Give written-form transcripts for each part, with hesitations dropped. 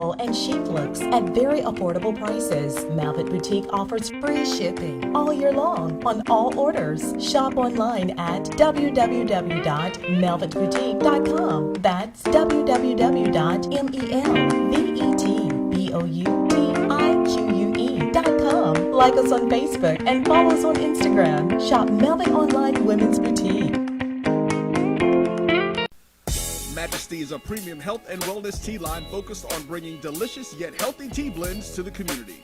apparel and chic looks at very affordable prices. Malvet Boutique offers free shipping all year long on all orders. Shop online at www.melvetboutique.com. That's www.melvetboutique.com. Like us on Facebook and follow us on Instagram. Shop Melvet Online Women's Boutique. Majesty is a premium health and wellness tea line focused on bringing delicious yet healthy tea blends to the community.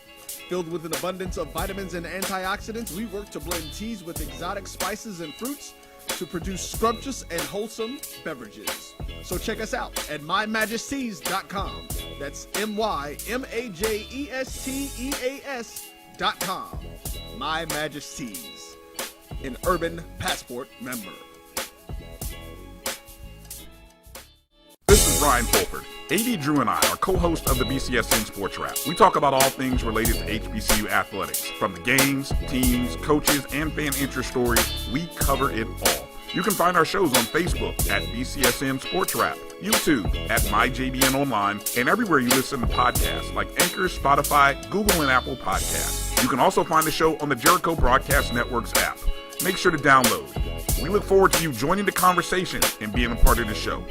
Filled with an abundance of vitamins and antioxidants, we work to blend teas with exotic spices and fruits to produce scrumptious and wholesome beverages. So check us out at mymajesties.com. That's MyMajesties.com. My Majesties, an Urban Passport member. This is Brian Fulford. AD Drew and I are co-hosts of the BCSN Sports Lab. We talk about all things related to HBCU athletics. From the games, teams, coaches, and fan interest stories, we cover it all. You can find our shows on Facebook at BCSN Sports Lab, YouTube at MyJBN Online, and everywhere you listen to podcasts like Anchor, Spotify, Google, and Apple Podcasts. You can also find the show on the Jericho Broadcast Network's app. Make sure to download. We look forward to you joining the conversation and being a part of the show.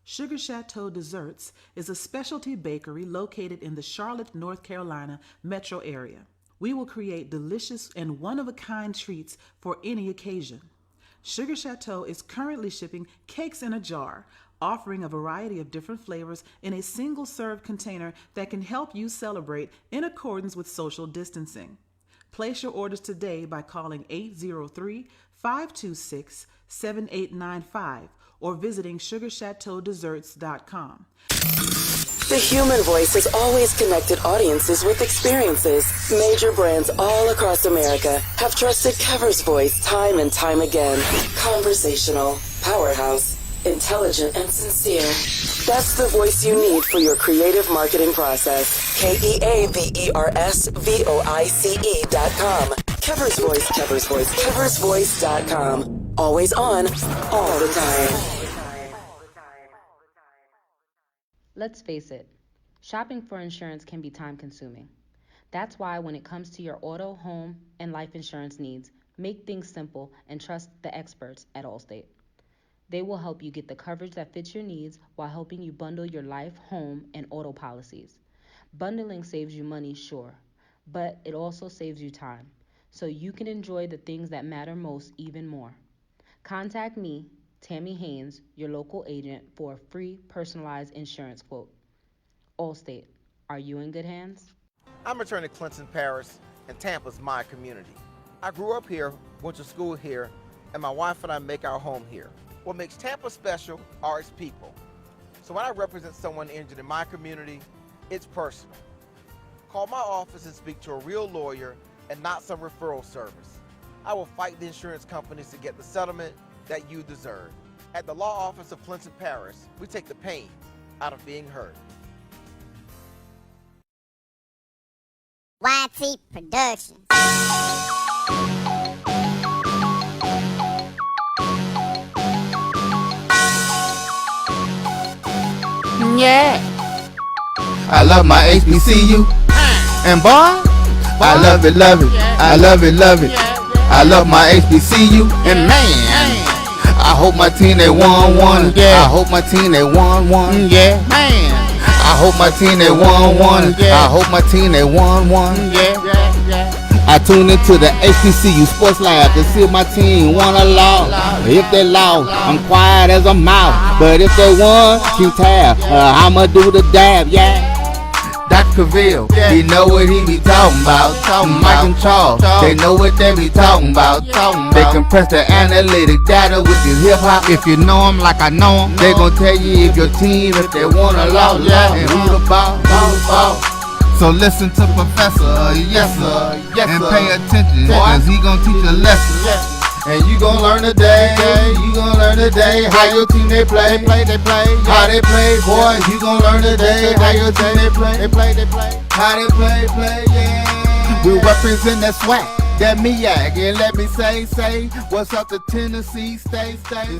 Sugar Chateau Desserts is a specialty bakery located in the Charlotte, North Carolina metro area. We will create delicious and one-of-a-kind treats for any occasion. Sugar Chateau is currently shipping cakes in a jar, offering a variety of different flavors in a single-serve container that can help you celebrate in accordance with social distancing. Place your orders today by calling 803-526-7895 or visiting sugarchateaudesserts.com. The human voice has always connected audiences with experiences. Major brands all across America have trusted Kever's voice time and time again. Conversational, powerhouse, intelligent, and sincere. That's the voice you need for your creative marketing process. KEAVERSVOICE.com. Kever's Voice, Kever's Voice, KeversVoice.com. Always on, all the time. Let's face it, shopping for insurance can be time-consuming. That's why when it comes to your auto, home, and life insurance needs, make things simple and trust the experts at Allstate. They will help you get the coverage that fits your needs while helping you bundle your life, home, and auto policies. Bundling saves you money, sure, but it also saves you time, so you can enjoy the things that matter most even more. Contact me, Tammy Haynes, your local agent, for a free personalized insurance quote. Allstate, are you in good hands? I'm attorney Clinton Paris, and Tampa's my community. I grew up here, went to school here, and my wife and I make our home here. What makes Tampa special are its people. So when I represent someone injured in my community, it's personal. Call my office and speak to a real lawyer and not some referral service. I will fight the insurance companies to get the settlement that you deserve. At the law office of Clinton Paris, we take the pain out of being hurt. YT Productions. Yeah. I love my HBCU. And boy, I love it, love it. I love it, love it. I love my HBCU. And man, I hope my team they won. Yeah. I hope my team they won. Yeah. Man, I hope my team they won. Yeah. I hope my team they won. Yeah. I tune into the HBCU Sports Lab to see if my team won or lost. If they lost, I'm quiet as a mouse. But if they won, keep tab. I'ma do the dab, yeah. Dr. Cavil, he know what he be talking about. Mike and Charles, they know what they be talking about. They compress the analytic data with this hip hop. If you know them like I know them, they gon' tell you if your team, if they won or lost, and who the ball. So listen to Professor, yes sir, and pay attention, cause he gon' teach a lesson. And you gon' learn today, how your team they play, how they play, boy, you gon' learn today, how your team they play, how they play, yeah. We represent that SWAC, that MEAC, and let me say, what's up to Tennessee, stay,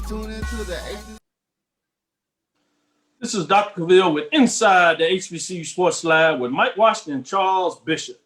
tune into the This is Dr. Cavil with Inside the HBCU Sports Lab with Mike Washington and Charles Bishop.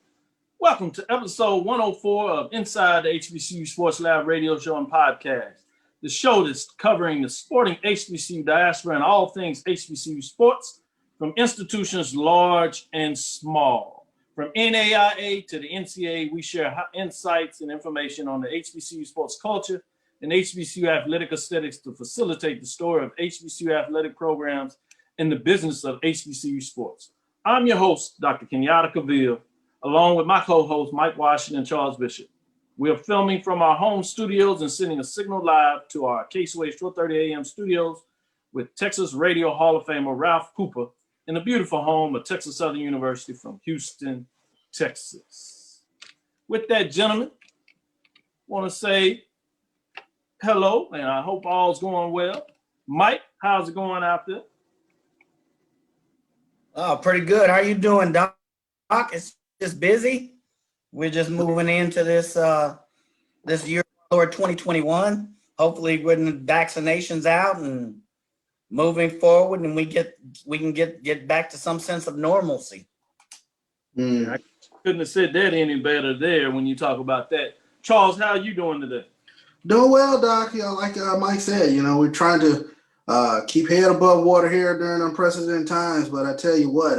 Welcome to episode 104 of Inside the HBCU Sports Lab radio show and podcast. The show that's covering the sporting HBCU diaspora and all things HBCU sports from institutions large and small. From NAIA to the NCAA, we share insights and information on the HBCU sports culture and HBCU athletic aesthetics to facilitate the story of HBCU athletic programs and the business of HBCU sports. I'm your host, Dr. Kenyatta Cavil, along with my co-host, Mike Washington and Charles Bishop. We are filming from our home studios and sending a signal live to our KSWH 4:30 a.m. studios with Texas Radio Hall of Famer Ralph Cooper in the beautiful home of Texas Southern University from Houston, Texas. With that, gentlemen, I want to say hello, and I hope all's going well. Mike, how's it going out there? Oh, pretty good. How you doing, Doc? It's just busy. We're just moving into this this year, Lord 2021. Hopefully, when the vaccinations out and moving forward, and we can get back to some sense of normalcy. I couldn't have said that any better there when you talk about that. Charles, how are you doing today? Doing well, Doc. You know, like Mike said, you know, we're trying to keep head above water here during unprecedented times. But I tell you what,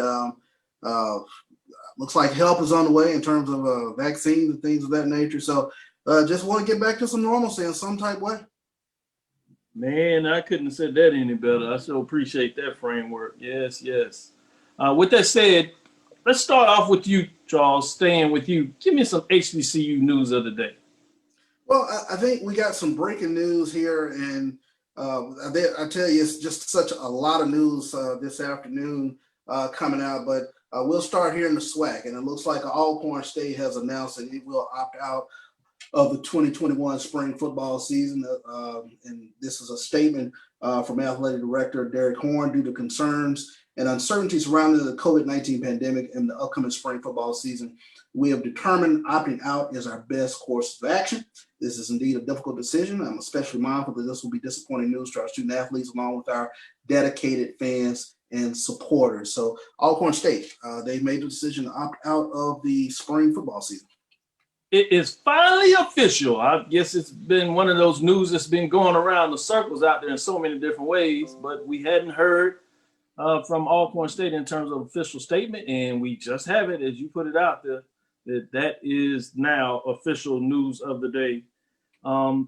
looks like help is on the way in terms of vaccines and things of that nature. So just want to get back to some normalcy in some type way. Man, I couldn't have said that any better. I so appreciate that framework. Yes, yes. With that said, let's start off with you, Charles, staying with you. Give me some HBCU news of the day. Well, I think we got some breaking news here, and I tell you, it's just such a lot of news this afternoon coming out, but we'll start here in the SWAC, and it looks like Alcorn State has announced that it will opt out of the 2021 spring football season, and this is a statement from Athletic Director Derek Horn. Due to concerns and uncertainty surrounding the COVID-19 pandemic and the upcoming spring football season, we have determined opting out is our best course of action. This is indeed a difficult decision. I'm especially mindful that this will be disappointing news to our student athletes along with our dedicated fans and supporters. So Alcorn State, they made the decision to opt out of the spring football season. It is finally official. I guess it's been one of those news that's been going around the circles out there in so many different ways, but we hadn't heard from Alcorn State in terms of official statement, and we just have it, as you put it out there, that is now official news of the day.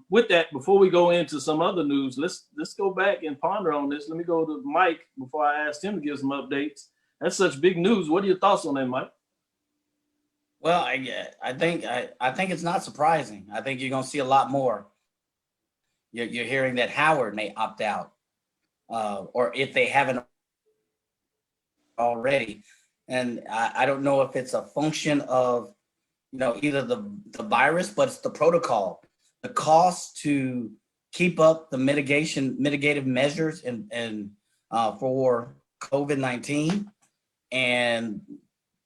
With that, before we go into some other news, let's go back and ponder on this. Let me go to Mike before I ask him to give some updates. That's such big news. What are your thoughts on that, Mike? Well, I think it's not surprising. I think you're going to see a lot more. You're hearing that Howard may opt out, or if they haven't already. And I don't know if it's a function of, you know, either the virus, but it's the protocol, the cost to keep up the mitigative measures and for COVID-19, and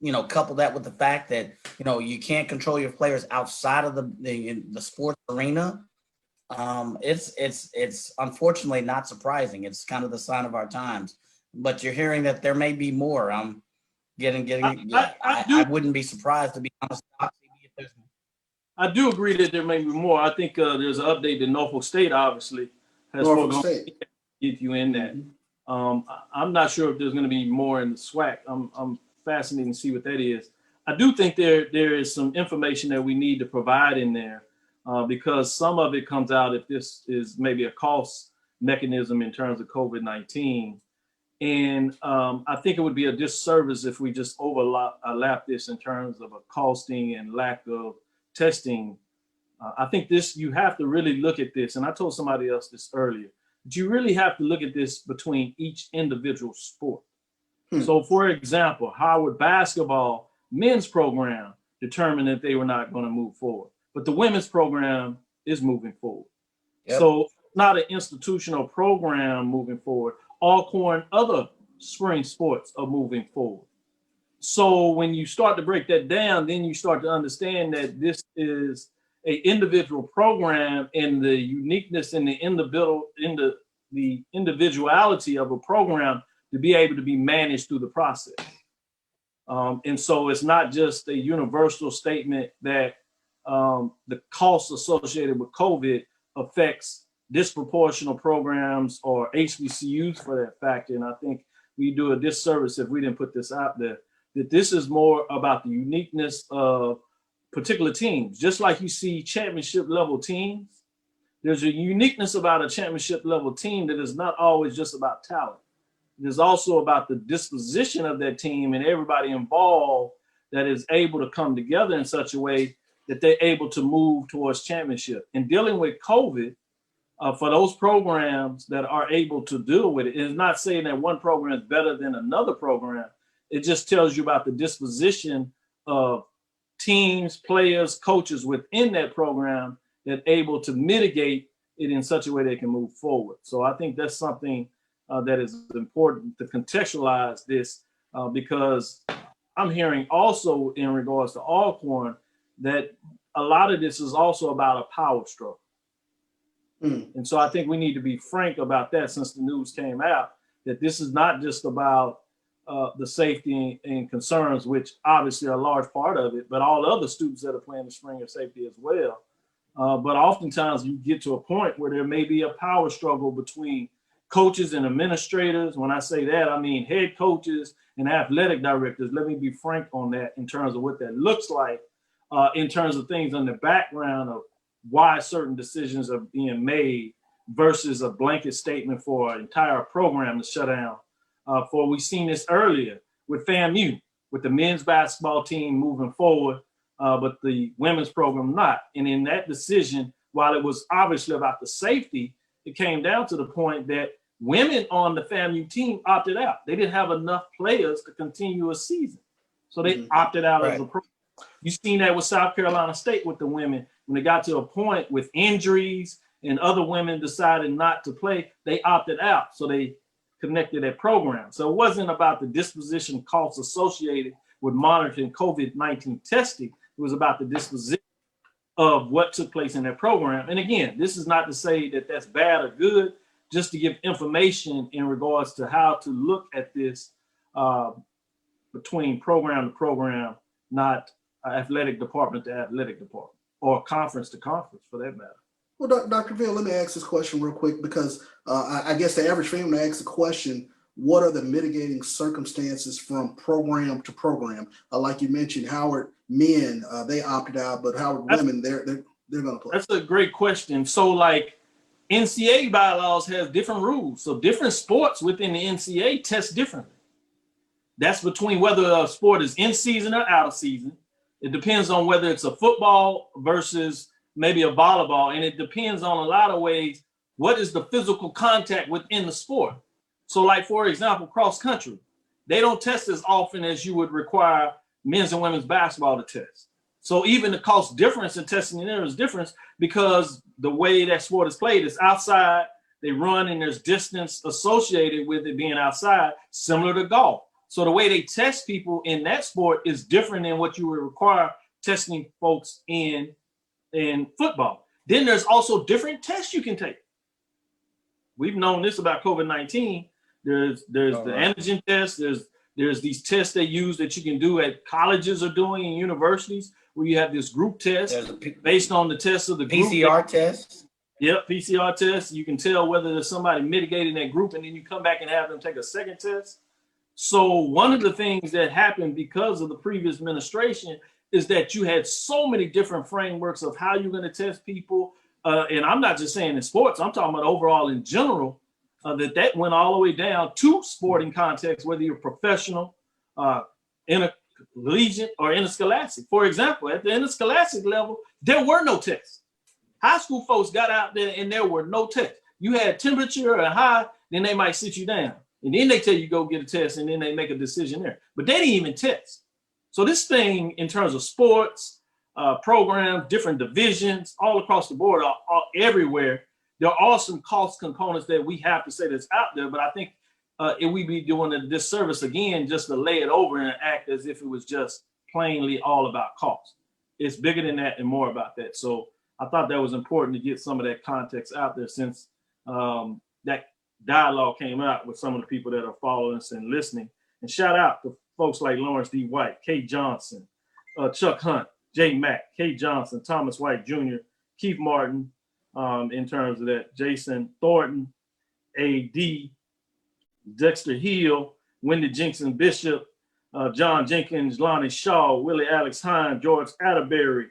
you know, couple that with the fact that, you know, you can't control your players outside of the sports arena. It's unfortunately not surprising. It's kind of the sign of our times. But you're hearing that there may be more. I'm I wouldn't be surprised, to be honest. I do agree that there may be more. I think there's an update that Norfolk State obviously has get you in that. I'm not sure if there's going to be more in the SWAC. I'm fascinated to see what that is. I do think there is some information that we need to provide in there because some of it comes out if this is maybe a cost mechanism in terms of COVID-19. And I think it would be a disservice if we just overlap this in terms of a costing and lack of testing. I think you have to really look at this. And I told somebody else this earlier, but you really have to look at this between each individual sport. So for example, Howard basketball men's program determined that they were not going to move forward, but the women's program is moving forward. Yep. So not an institutional program moving forward. Alcorn other spring sports are moving forward. So when you start to break that down, then you start to understand that this is an individual program, and the uniqueness and the individuality of a program to be able to be managed through the process. And so it's not just a universal statement that the costs associated with COVID affects disproportional programs or HBCUs for that factor. And I think we do a disservice if we didn't put this out there, that this is more about the uniqueness of particular teams. Just like you see championship level teams, there's a uniqueness about a championship level team that is not always just about talent. It is also about the disposition of that team and everybody involved that is able to come together in such a way that they're able to move towards championship. And dealing with COVID, for those programs that are able to deal with it, it's not saying that one program is better than another program. It just tells you about the disposition of teams, players, coaches within that program that are able to mitigate it in such a way they can move forward. So I think that's something that is important to contextualize this because I'm hearing also in regards to Alcorn that a lot of this is also about a power struggle. And so I think we need to be frank about that since the news came out, that this is not just about the safety and concerns, which obviously are a large part of it, but all other students that are playing the spring of safety as well. But oftentimes you get to a point where there may be a power struggle between coaches and administrators. When I say that, I mean head coaches and athletic directors. Let me be frank on that in terms of what that looks like, in terms of things on the background of why certain decisions are being made versus a blanket statement for an entire program to shut down. For we've seen this earlier with FAMU, with the men's basketball team moving forward, but the women's program not. And in that decision, while it was obviously about the safety, it came down to the point that women on the FAMU team opted out. They didn't have enough players to continue a season. So they opted out as a program. You've seen that with South Carolina State with the women. When they got to a point with injuries and other women decided not to play, they opted out. So they connected that program. So it wasn't about the disposition costs associated with monitoring COVID-19 testing. It was about the disposition of what took place in that program. And again, this is not to say that that's bad or good, just to give information in regards to how to look at this between program to program, not athletic department to athletic department or conference to conference for that matter. Well, Dr. Ville, let me ask this question real quick because I guess the average family asks the question, what are the mitigating circumstances from program to program? Like you mentioned, Howard men, they opted out, but Howard women, they're going to play. That's a great question. So like NCAA bylaws have different rules. So different sports within the NCAA test differently. That's between whether a sport is in season or out of season. It depends on whether it's a football versus maybe a volleyball. And it depends on a lot of ways, what is the physical contact within the sport? So like, for example, cross country, they don't test as often as you would require men's and women's basketball to test. So even the cost difference in testing in there is different because the way that sport is played is outside, they run and there's distance associated with it being outside, similar to golf. So the way they test people in that sport is different than what you would require testing folks in football. Then there's also different tests you can take. We've known this about COVID-19. There's the antigen test. There's these tests they use that you can do at colleges are doing in universities where you have this group test based on the tests of the group. PCR test. Yep, PCR test. You can tell whether there's somebody mitigating that group, and then you come back and have them take a second test. So one of the things that happened because of the previous administration is that you had so many different frameworks of how you're going to test people. And I'm not just saying in sports, I'm talking about overall in general, that went all the way down to sporting context, whether you're professional, intercollegiate, or interscholastic. For example, at the interscholastic level, there were no tests. High school folks got out there and there were no tests. You had temperature or high, then they might sit you down. And then they tell you go get a test and then they make a decision there. But they didn't even test. So this thing in terms of sports, programs, different divisions, all across the board, all everywhere, there are some cost components that we have to say that's out there. But I think we'd be doing a disservice again just to lay it over and act as if it was just plainly all about cost. It's bigger than that and more about that. So I thought that was important to get some of that context out there since that dialogue came out with some of the people that are following us and listening. And shout out to folks like Lawrence D. White, Kay Johnson, Chuck Hunt, Jay Mack, Kay Johnson, Thomas White Jr., Keith Martin, in terms of that, Jason Thornton, A.D., Dexter Hill, Wendy Jenkins Bishop, John Jenkins, Lonnie Shaw, Willie Alex Hine, George Atterbury,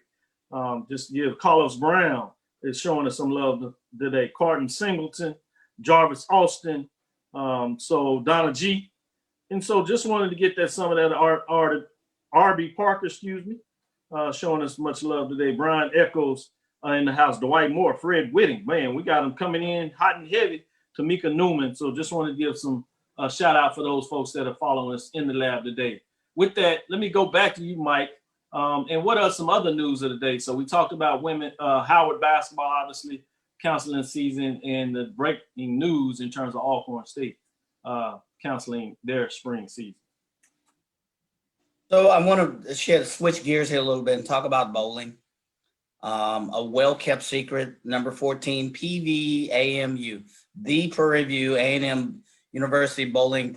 just to give Carlos Brown is showing us some love today. Carton Singleton, Jarvis Austin, so Donna G. And so just wanted to get that some of that R.B. Parker, showing us much love today. Brian Echoes in the house, Dwight Moore, Fred Whitting. Man, we got them coming in hot and heavy. Tamika Newman. So just wanted to give some shout out for those folks that are following us in the lab today. With that, let me go back to you, Mike. And what are some other news of the day? So we talked about women, Howard basketball, obviously, counseling season, and the breaking news in terms of Alcorn State counseling their spring season. So I want to switch gears here a little bit and talk about bowling. A well-kept secret, number 14, PVAMU, the Prairie View A&M University bowling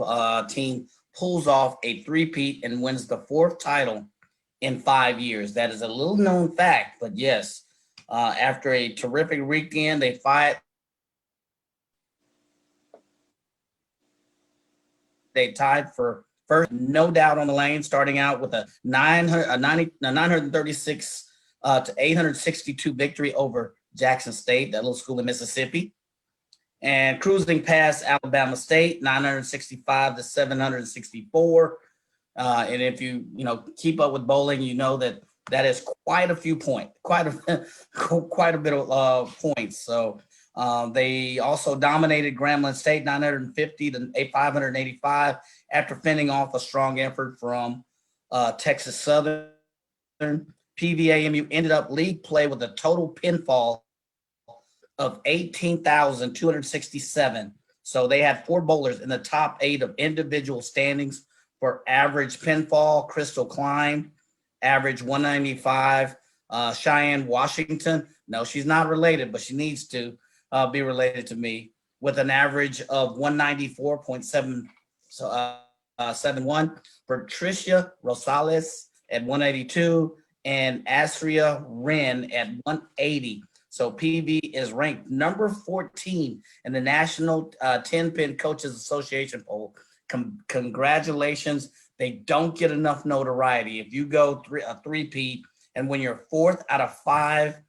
team pulls off a three-peat and wins the 4th title in 5 years. That is a little known fact, but yes, after a terrific weekend, they tied for first, no doubt on the lane, starting out with a 936 to 862 victory over Jackson State, that little school in Mississippi, and cruising past Alabama State, 965 to 764. And if you keep up with bowling, you know that is quite a few points, quite a bit of points. So they also dominated Grambling State, 950 to 585, after fending off a strong effort from Texas Southern. PVAMU ended up league play with a total pinfall of 18,267. So they had 4 bowlers in the top 8 of individual standings for average pinfall. Crystal Klein, average 195. Cheyenne Washington, no, she's not related, but she needs to be related to me, with an average of 194.71. Patricia Rosales at 182. And Asria Wren at 180. So PV is ranked number 14 in the National 10-Pin Coaches Association poll. Congratulations. They don't get enough notoriety. If you go a three-peat and win your 4th out of 5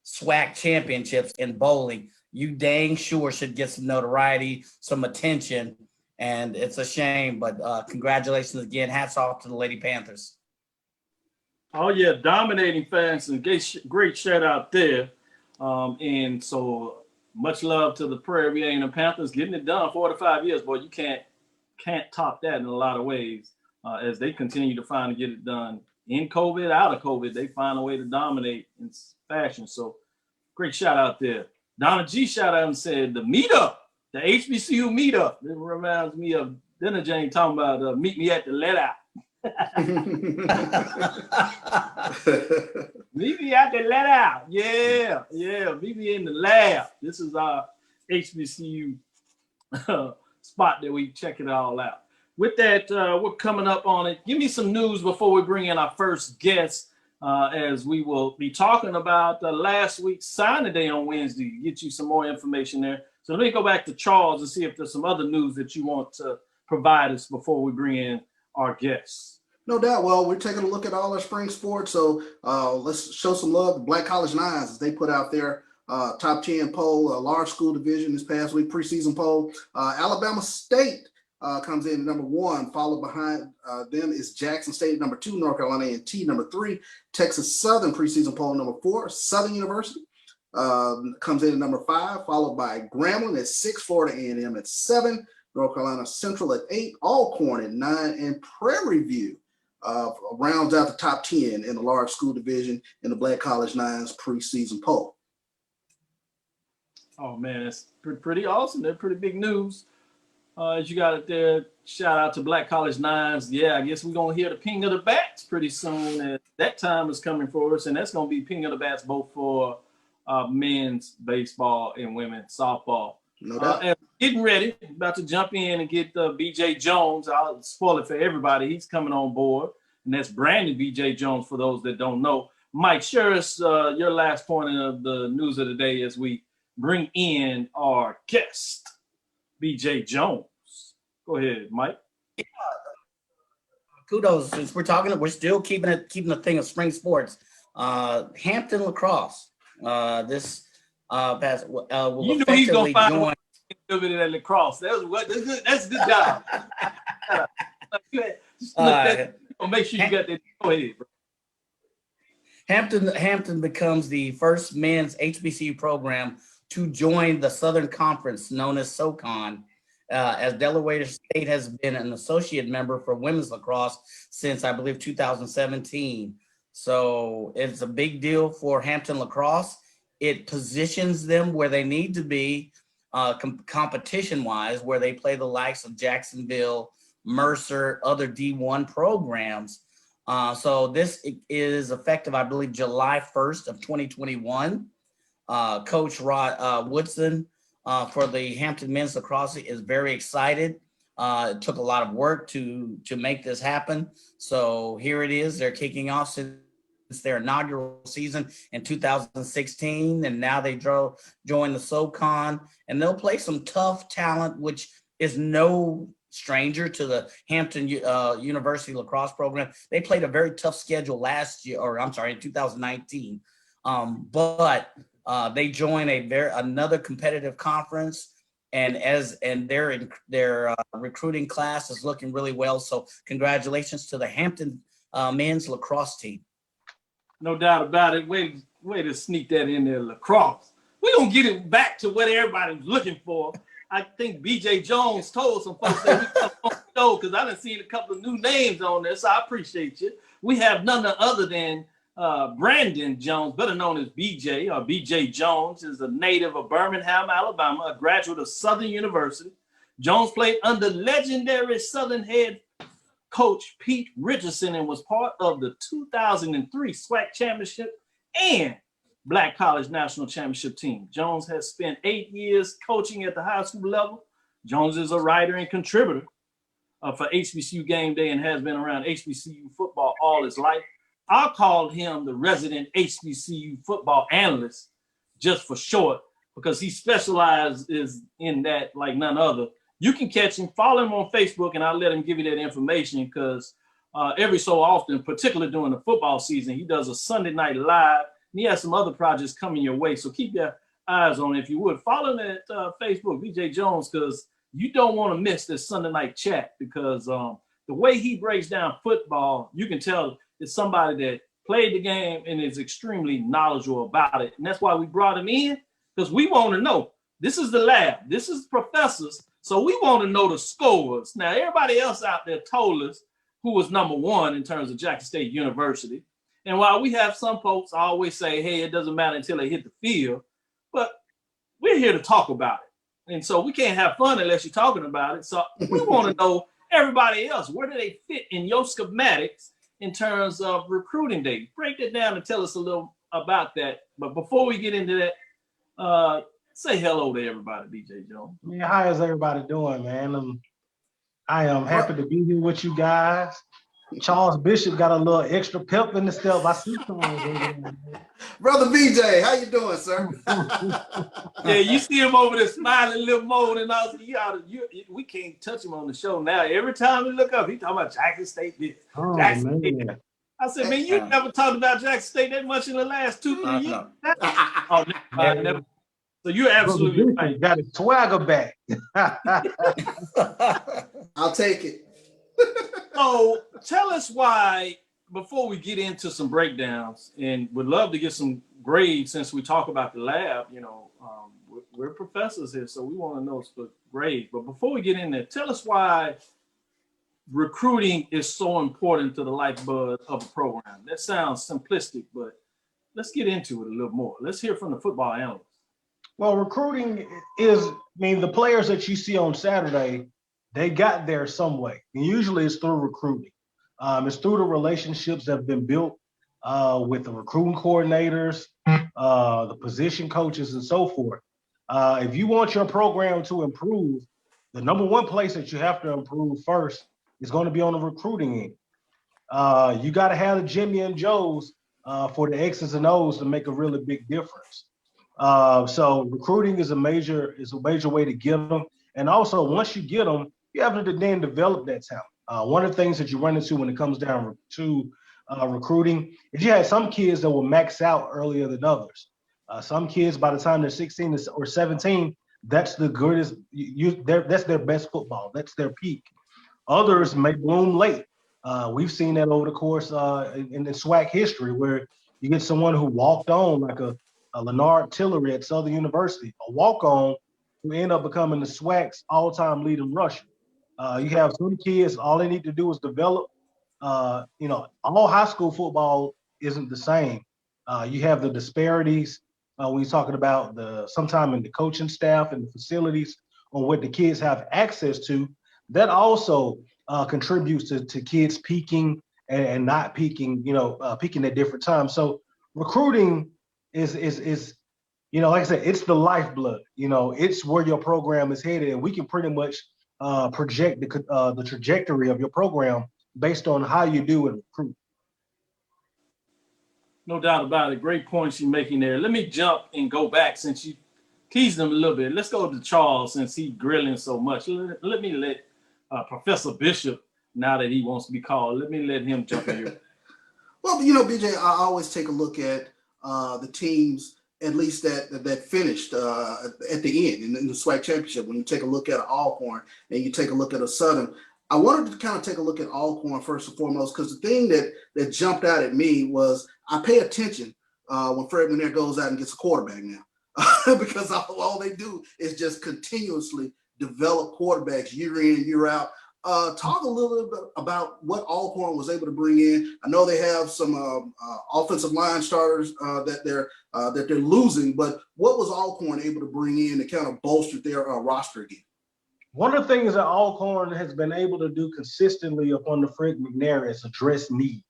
SWAC championships in bowling, you dang sure should get some notoriety, some attention, and it's a shame. But congratulations again. Hats off to the Lady Panthers. Oh, yeah, dominating fans, and great shout out there. And so much love to the Prairie View and the Panthers getting it done 4 to 5 years. Boy, you can't top that in a lot of ways as they continue to find to get it done in COVID, out of COVID. They find a way to dominate in fashion. So great shout out there. Donna G shout out and said the meetup, the HBCU meetup. It reminds me of Dinner Jane talking about meet me at the let out. Meet me at the let out. Yeah. Meet me in the lab. This is our HBCU spot that we check it all out. With that, we're coming up on it. Give me some news before we bring in our first guest, as we will be talking about last week's signing day on Wednesday. Get you some more information there. So let me go back to Charles and see if there's some other news that you want to provide us before we bring in our guests. No doubt. Well, we're taking a look at all our spring sports. So let's show some love to Black College Nines as they put out their top 10 poll, large school division this past week, preseason poll. Alabama State comes in at number 1. Followed behind them is Jackson State, number 2, North Carolina A&T, number 3. Texas Southern preseason poll, number 4. Southern University comes in at number 5, followed by Grambling at 6, Florida A&M at 7, North Carolina Central at 8, Alcorn at 9, and Prairie View rounds out the top 10 in the large school division in the Black College Nines preseason poll. Oh, man, that's pretty awesome. They're pretty big news. As you got it there, shout out to Black College Nines. Yeah, I guess we're going to hear the ping of the bats pretty soon. And that time is coming for us, and that's going to be ping of the bats both for men's baseball and women's softball. No doubt. And getting ready, about to jump in and get BJ Jones. I'll spoil it for everybody. He's coming on board, and that's Brandon BJ Jones for those that don't know. Mike, share us your last point of the news of the day as we bring in our guest, BJ Jones. Go ahead, Mike. Yeah. Kudos. Since we're still keeping the thing of spring sports. Hampton lacrosse. This pass will you know he's gonna find join. A bit of that lacrosse. That's a good job. Make sure you got that. Go ahead, bro. Hampton becomes the first men's HBCU program to join the Southern Conference, known as SoCon, as Delaware State has been an associate member for women's lacrosse since, I believe, 2017. So it's a big deal for Hampton lacrosse. It positions them where they need to be competition-wise, where they play the likes of Jacksonville, Mercer, other D1 programs. So this is effective, I believe, July 1st of 2021. Coach Rod Woodson for the Hampton men's lacrosse is very excited. It took a lot of work to make this happen. So here it is. They're kicking off since their inaugural season in 2016, and now they join the SoCon, and they'll play some tough talent, which is no stranger to the Hampton University lacrosse program. They played a very tough schedule in 2019, but they join another competitive conference, and their recruiting class is looking really well. So congratulations to the Hampton men's lacrosse team. No doubt about it. Way to sneak that in there, lacrosse. We're going to get it back to what everybody's looking for. I think BJ Jones told some folks that we come on the show because I done seen a couple of new names on there, so I appreciate you. We have none other than Brandon Jones, better known as BJ, or BJ Jones, is a native of Birmingham, Alabama, a graduate of Southern University. Jones played under legendary Southern head coach Pete Richardson and was part of the 2003 SWAC championship and Black College National Championship team. Jones has spent 8 years coaching at the high school level. Jones is a writer and contributor for HBCU GameDay and has been around HBCU football all his life. I'll call him the resident HBCU football analyst just for short because he specializes in that like none other. You can catch him, follow him on Facebook, and I'll let him give you that information because every so often, particularly during the football season, he does a Sunday night live, and he has some other projects coming your way. So keep your eyes on it if you would. Follow him at Facebook, BJ Jones, because you don't want to miss this Sunday night chat because the way he breaks down football, you can tell it's somebody that played the game and is extremely knowledgeable about it. And that's why we brought him in, because we want to know. This is the lab. This is professors. So we want to know the scores. Now, everybody else out there told us who was number one in terms of Jackson State University. And while we have some folks always say, hey, it doesn't matter until they hit the field, but we're here to talk about it. And so we can't have fun unless you're talking about it. So we want to know everybody else. Where do they fit in your schematics in terms of recruiting day? Break that down and tell us a little about that. But before we get into that, say hello to everybody, BJ Jones. Man, how is everybody doing, man? I am happy to be here with you guys. Charles Bishop got a little extra pep in the step. I see someone. Brother BJ, how you doing, sir? Yeah, you see him over there smiling, little more than all. We can't touch him on the show now. Every time we look up, he talking about Jackson State. Jackson State. I said, man, you never talked about Jackson State that much in the last 2-3 years. Never. So you're absolutely right. Got his swagger back. I'll take it. So tell us why, before we get into some breakdowns, and would love to get some grades since we talk about the lab, we're professors here, so we want to know for grades. But before we get in there, tell us why recruiting is so important to the lifeblood of a program. That sounds simplistic, but let's get into it a little more. Let's hear from the football analyst. Well, recruiting is, the players that you see on Saturday, they got there some way. And usually it's through recruiting. It's through the relationships that have been built with the recruiting coordinators, the position coaches, and so forth. If you want your program to improve, the number one place that you have to improve first is going to be on the recruiting end. You got to have the Jimmy and Joes for the X's and O's to make a really big difference. So recruiting is a major way to get them. And also, once you get them, you have to then develop that talent. One of the things that you run into when it comes down to recruiting is you had some kids that will max out earlier than others. Some kids, by the time they're 16 or 17, that's the greatest. That's their best football. That's their peak. Others may bloom late. We've seen that over the course in the SWAC history, where you get someone who walked on, like a Leonard Tillery at Southern University, a walk-on who end up becoming the SWAC's all-time leading rusher. You have some kids, all they need to do is develop. All high school football isn't the same. You have the disparities when you're talking about sometime in the coaching staff and the facilities on what the kids have access to. That also contributes to kids peaking and not peaking, peaking at different times. So recruiting is like I said, it's the lifeblood. It's where your program is headed, and we can pretty much project the trajectory of your program based on how you do in recruit. No doubt about it. Great points you're making there. Let me jump and go back since you teased them a little bit. Let's go to Charles since he's grilling so much. Let me let Professor Bishop, now that he wants to be called, let me let him jump in here. Well, BJ, I always take a look at the teams, at least that finished at the end in the SWAC championship. When you take a look at Alcorn and you take a look at a Southern, I wanted to kind of take a look at Alcorn first and foremost, because the thing that jumped out at me was I pay attention when Fred McNair goes out and gets a quarterback now, because all they do is just continuously develop quarterbacks year in, year out. Talk a little bit about what Alcorn was able to bring in. I know they have some offensive line starters that they're losing, but what was Alcorn able to bring in to kind of bolster their roster again? One of the things that Alcorn has been able to do consistently upon the Fred McNair is address need.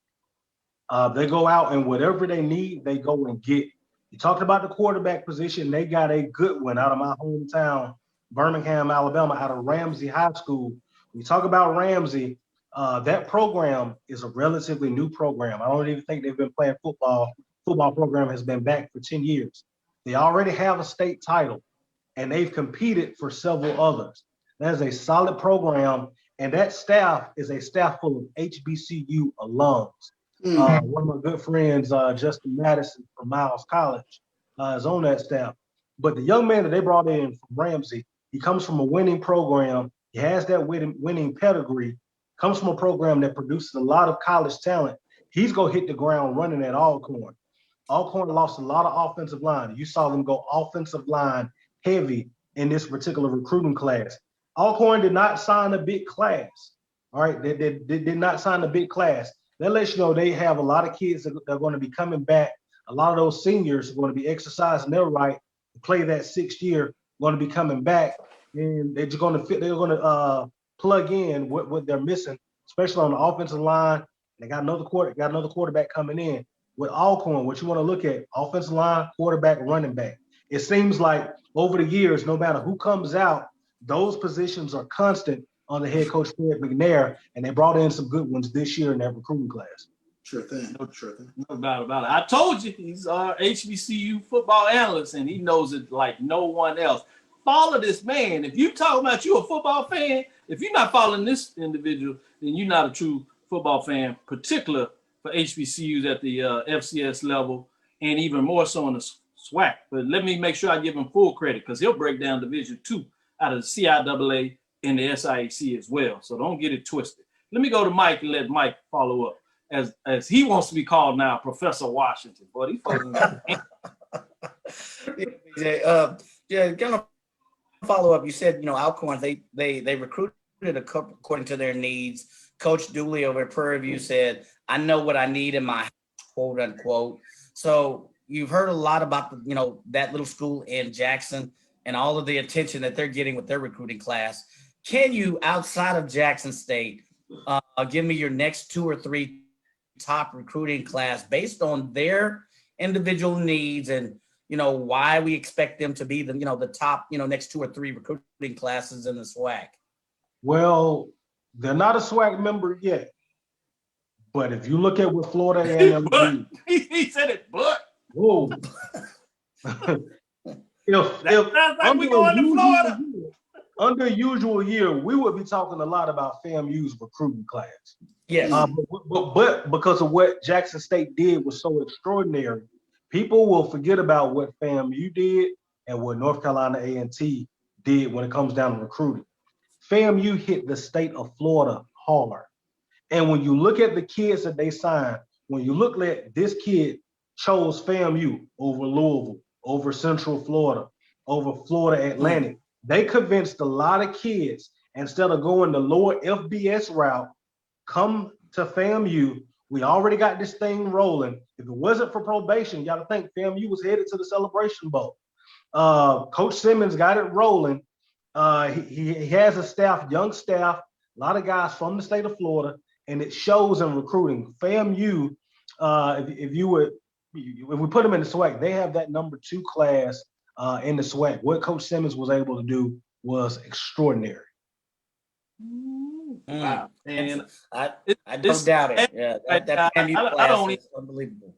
They go out and whatever they need, they go and get. You talked about the quarterback position. They got a good one out of my hometown, Birmingham, Alabama, out of Ramsey High School. When you talk about Ramsey, that program is a relatively new program. I don't even think they've been playing football. Football program has been back for 10 years. They already have a state title, and they've competed for several others. That is a solid program, and that staff is a staff full of HBCU alums. One of my good friends, Justin Madison from Miles College, is on that staff. But the young man that they brought in from Ramsey, he comes from a winning program. He has that winning pedigree, comes from a program that produces a lot of college talent. He's going to hit the ground running at Alcorn. Alcorn lost a lot of offensive line. You saw them go offensive line heavy in this particular recruiting class. Alcorn did not sign a big class. All right, they did not sign a big class. That lets you know they have a lot of kids that are going to be coming back. A lot of those seniors are going to be exercising their right to play that 6th year, going to be coming back, and they're going to plug in what they're missing, especially on the offensive line. They got another quarterback coming in. With Alcorn, what you want to look at, offensive line, quarterback, running back. It seems like over the years, no matter who comes out, those positions are constant on the head coach, Fred McNair, and they brought in some good ones this year in that recruiting class. Sure thing. No doubt about it. I told you he's our HBCU football analyst, and he knows it like no one else. Follow this man. If you talk about you a football fan, if you're not following this individual, then you're not a true football fan, particular for HBCUs at the FCS level, and even more so in the SWAC. But let me make sure I give him full credit, because he'll break down Division II out of the CIAA and the SIAC as well. So don't get it twisted. Let me go to Mike and let Mike follow up, as he wants to be called now Professor Washington. But he fucking kind of follow up. You said, Alcorn, they recruited a couple according to their needs. Coach Dooley over at Prairie View said, I know what I need in my quote unquote. So you've heard a lot about that little school in Jackson and all of the attention that they're getting with their recruiting class. Can you, outside of Jackson State, give me your next 2 or 3 top recruiting class based on their individual needs and why we expect them to be the top, next 2 or 3 recruiting classes in the SWAC? Well, they're not a SWAC member yet. But if you look at what Florida A&M did, he said it, but whoa. Under a usual year, we would be talking a lot about FAMU's recruiting class. Yes. But because of what Jackson State did was so extraordinary, people will forget about what FAMU did and what North Carolina A&T did when it comes down to recruiting. FAMU hit the state of Florida hard. And when you look at the kids that they signed, when you look at this kid chose FAMU over Louisville, over Central Florida, over Florida Atlantic, they convinced a lot of kids, instead of going the lower FBS route, come to FAMU. We already got this thing rolling. If it wasn't for probation, you got to think FAMU was headed to the Celebration Bowl. Coach Simmons got it rolling. He has a staff, young staff, a lot of guys from the state of Florida, and it shows in recruiting. FAMU, if we put them in the SWAC, they have that number 2 class in the SWAC. What Coach Simmons was able to do was extraordinary. Wow. And I don't doubt it. Yeah, that FAMU class is unbelievable.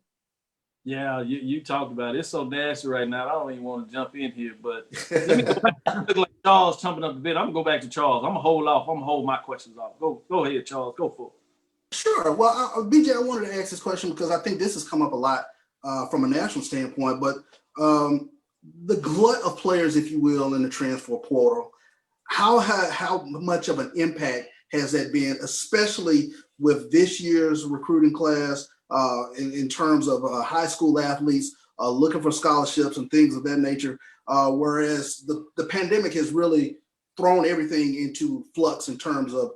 Yeah, you talked about it. It's so nasty right now. I don't even want to jump in here, but let me look like Charles jumping up a bit. I'm gonna go back to Charles. I'm gonna hold off. I'm gonna hold my questions off. Go ahead, Charles. Go for it. Sure. Well, BJ, I wanted to ask this question because I think this has come up a lot from a national standpoint, but the glut of players, if you will, in the transfer portal, how much of an impact has that been, especially with this year's recruiting class, in terms of high school athletes looking for scholarships and things of that nature, whereas the pandemic has really thrown everything into flux in terms of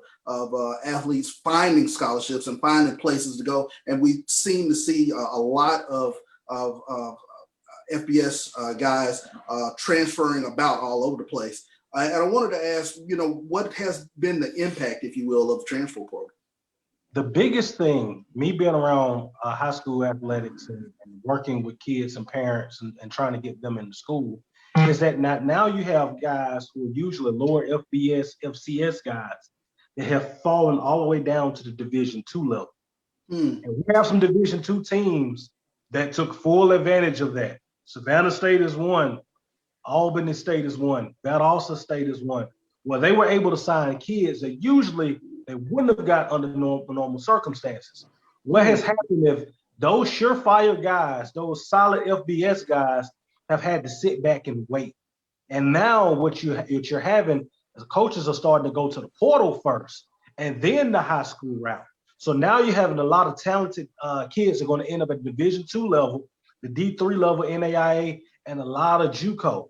athletes finding scholarships and finding places to go. And we seem to see a lot of FBS guys transferring about all over the place. And I wanted to ask, what has been the impact, if you will, of the transfer program? The biggest thing, me being around high school athletics and working with kids and parents and trying to get them into school, is that now you have guys who are usually lower FBS, FCS guys that have fallen all the way down to the Division II level. And we have some Division II teams that took full advantage of that. Savannah State is one. Albany State is one. Valdosta State is one. Where they were able to sign kids that usually they wouldn't have got under normal circumstances. What has happened if those surefire guys, those solid FBS guys, have had to sit back and wait? And now what you're having is coaches are starting to go to the portal first and then the high school route. So now you're having a lot of talented kids that are going to end up at Division II level, the D3 level NAIA, and a lot of JUCO.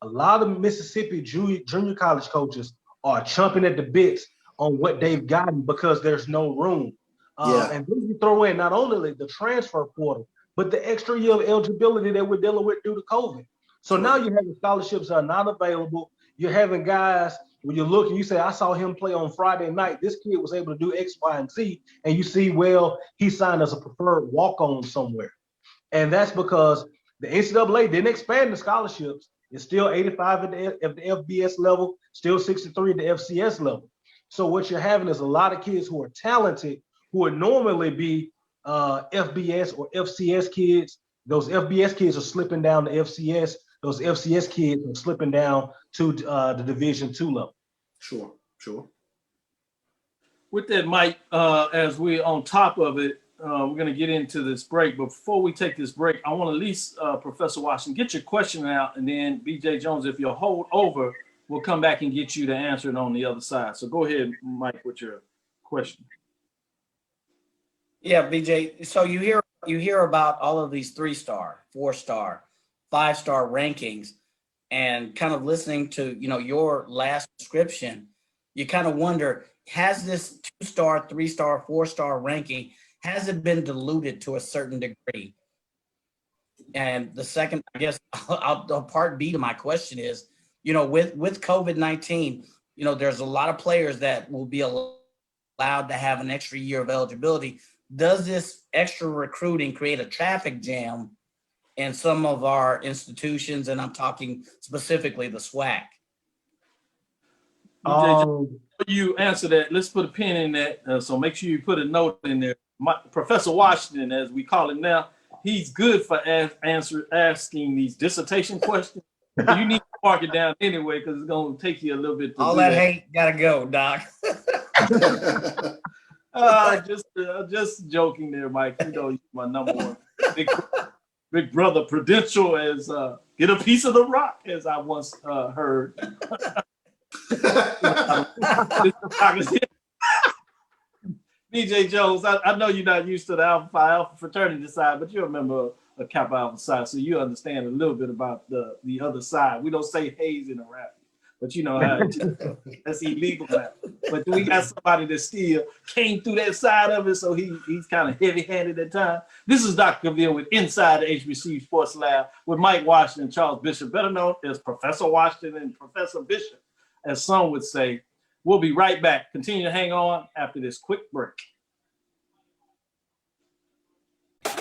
A lot of Mississippi junior college coaches are chomping at the bits on what they've gotten because there's no room. And then you throw in not only the transfer portal, but the extra year of eligibility that we're dealing with due to COVID. So now you're having scholarships that are not available. You're having guys, when you look and you say, I saw him play on Friday night, this kid was able to do X, Y, and Z, and you see, well, he signed as a preferred walk-on somewhere. And that's because the NCAA didn't expand the scholarships. It's still 85 at the FBS level, still 63 at the FCS level. So what you're having is a lot of kids who are talented, who would normally be FBS or FCS kids. Those FBS kids are slipping down to FCS. Those FCS kids are slipping down to the Division II level. Sure. With that, Mike, as we're on top of it, we're going to get into this break. But before we take this break, I want to at least, Professor Washington, get your question out, and then BJ Jones, if you'll hold over, we'll come back and get you to answer it on the other side. So go ahead, Mike, with your question. Yeah, BJ. So you hear about all of these 3-star, 4-star, 5-star rankings, and kind of listening to your last description, you kind of wonder, has this 2-star, 3-star, 4-star ranking, has it been diluted to a certain degree? And the second, I guess, part B to my question is, with COVID-19, there's a lot of players that will be allowed to have an extra year of eligibility. Does this extra recruiting create a traffic jam in some of our institutions, and I'm talking specifically the SWAC? You answer that. Let's put a pin in that. So make sure you put a note in there. Professor Washington, as we call him now, he's good for asking these dissertation questions. You need to mark it down anyway, because it's going to take you a little bit to all do that hate gotta go, Doc. Just joking there, Mike. You know, you're my number one big brother credential as get a piece of the rock, as I once heard. BJ Jones, I know you're not used to the Alpha Phi Alpha fraternity side, but you're a member of Kappa Alpha side, so you understand a little bit about the other side. We don't say Hayes in a rap, but you know how that's illegal now. But we got somebody that still came through that side of it, so he's kind of heavy-handed at times. This is Dr. Cavil with Inside the HBCU Sports Lab with Mike Washington and Charles Bishop, better known as Professor Washington and Professor Bishop, as some would say. We'll be right back. Continue to hang on after this quick break.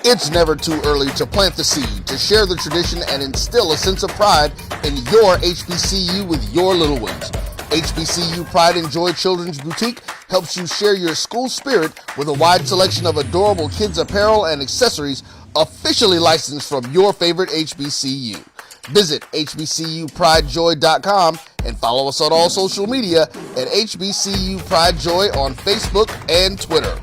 It's never too early to plant the seed, to share the tradition, and instill a sense of pride in your HBCU with your little ones. HBCU Pride and Joy Children's Boutique helps you share your school spirit with a wide selection of adorable kids apparel and accessories officially licensed from your favorite HBCU. Visit hbcupridejoy.com and follow us on all social media at HBCU Pride Joy on Facebook and Twitter.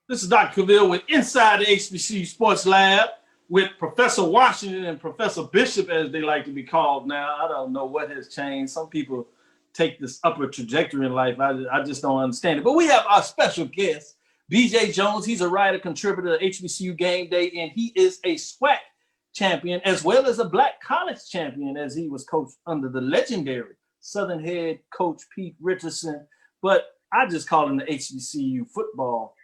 This is Dr. Cavil with Inside the HBCU Sports Lab with Professor Washington and Professor Bishop, as they like to be called now. I don't know what has changed. Some people take this upward trajectory in life. I just don't understand it. But we have our special guest, BJ Jones. He's a writer, contributor to HBCU GameDay, and he is a SWAC champion as well as a Black College champion, as he was coached under the legendary Southern head coach Pete Richardson. But I just call him the HBCU Football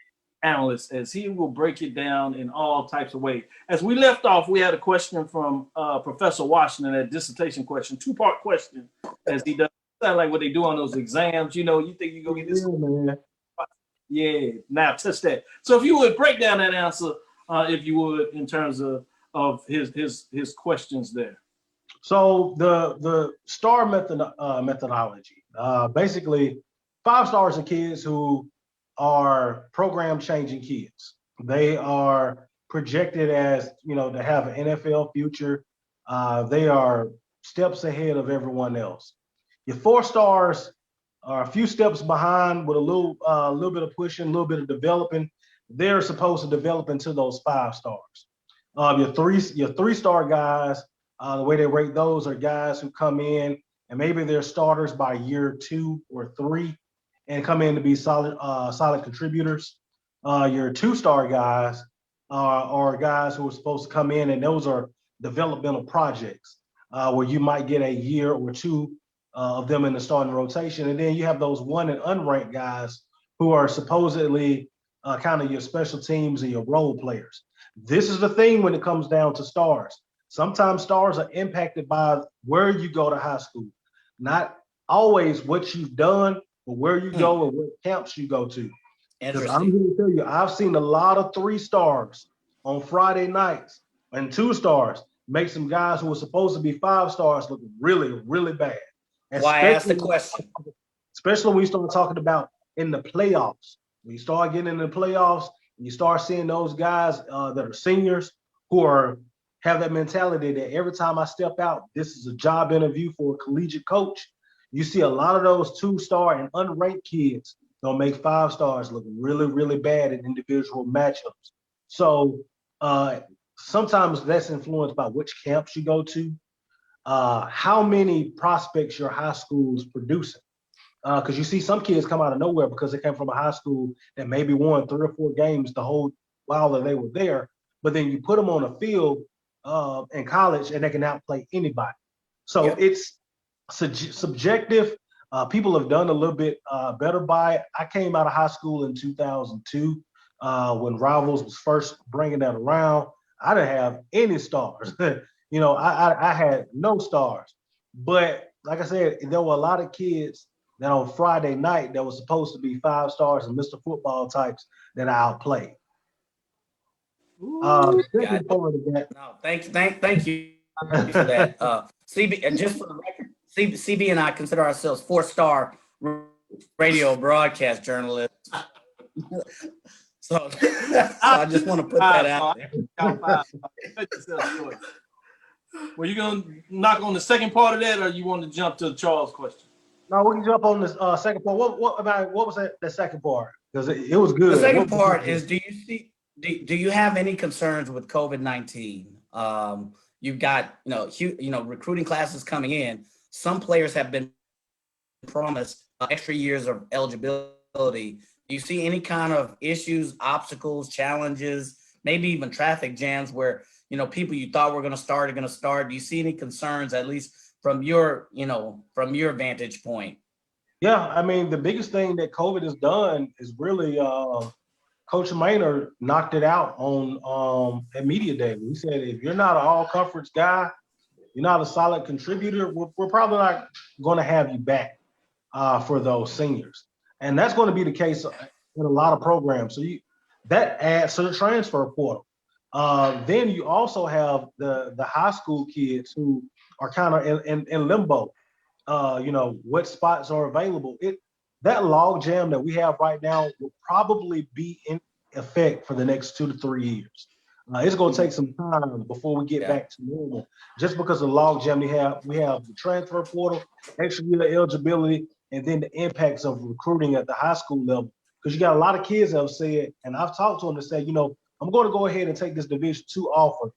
analyst, as he will break it down in all types of ways. As we left off, we had a question from Professor Washington, a dissertation question, two-part question, as he does. Sound like what they do on those exams. You know, you think you go get this? Yeah, now touch that. So if you would break down that answer, if you would, in terms of his questions there. So the STAR methodology, basically 5 stars are kids who are program changing kids. They are projected as, you know, to have an NFL future. They are steps ahead of everyone else. Your 4 stars are a few steps behind with a little bit of pushing, a little bit of developing. They're supposed to develop into those 5 stars. Your 3-star guys, the way they rate those are guys who come in and maybe they're starters by year 2 or 3 and come in to be solid contributors. Your 2-star guys are guys who are supposed to come in, and those are developmental projects where you might get a year or 2 of them in the starting rotation. And then you have those 1 and unranked guys who are supposedly kind of your special teams and your role players. This is the thing when it comes down to stars. Sometimes stars are impacted by where you go to high school, not always what you've done, but where you go and what camps you go to. Because I'm here to tell you, I've seen a lot of 3 stars on Friday nights and 2 stars make some guys who were supposed to be 5 stars look really, really bad. Why I asked the question. Especially when you start talking about in the playoffs. When you start getting in the playoffs, and you start seeing those guys that are seniors who have that mentality that every time I step out, this is a job interview for a collegiate coach. You see a lot of those 2-star and unranked kids don't make 5 stars look really, really bad in individual matchups. So sometimes that's influenced by which camps you go to, how many prospects your high school is producing. Because you see some kids come out of nowhere because they came from a high school that maybe won 3 or 4 games the whole while that they were there. But then you put them on a field in college and they can outplay anybody. So it's subjective. People have done a little bit better by it. I came out of high school in 2002 when Rivals was first bringing that around. I didn't have any stars. I had no stars. But like I said, there were a lot of kids that on Friday night that was supposed to be 5 stars and Mr. Football types that I outplayed. Second part of that. No, thank you for that. CB, and just for the record, CB and I consider ourselves 4-star radio broadcast journalists. So I just want to put that out there. Were you going to knock on the second part of that, or you want to jump to Charles' question? No, we can jump on this second part. What was that second part? Because it was good. The second part is: do you have any concerns with COVID-19? You've got recruiting classes coming in. Some players have been promised extra years of eligibility. Do you see any kind of issues, obstacles, challenges, maybe even traffic jams where people you thought were going to start are going to start? Do you see any concerns, at least from your vantage point? Yeah, I mean, the biggest thing that COVID has done is really Coach Maynard knocked it out on at Media Day. He said, if you're not an all-conference guy, you're not a solid contributor, we're probably not going to have you back for those seniors. And that's going to be the case in a lot of programs. So that adds to the transfer portal. Then you also have the high school kids who are kind of in limbo. What spots are available. That log jam that we have right now will probably be in effect for the next 2 to 3 years. It's going to take some time before we get back to normal. Just because of the log jam we have the transfer portal, extra year eligibility, and then the impacts of recruiting at the high school level. Because you got a lot of kids that have said, and I've talked to them that say, I'm going to go ahead and take this Division II offer.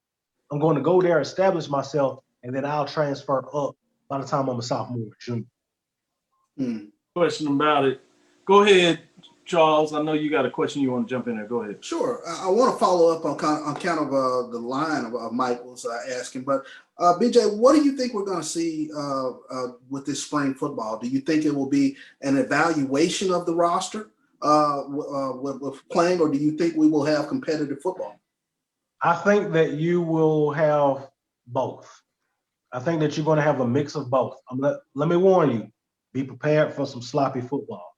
I'm going to go there, establish myself, and then I'll transfer up by the time I'm a sophomore or junior. Question about it. Go ahead, Charles. I know you got a question you want to jump in there. Go ahead. Sure. I want to follow up on kind of the line of Michael's asking, but BJ, what do you think we're going to see with this spring football? Do you think it will be an evaluation of the roster with playing, or do you think we will have competitive football? I think that you will have both. I think that you're going to have a mix of both. Let me warn you, be prepared for some sloppy football.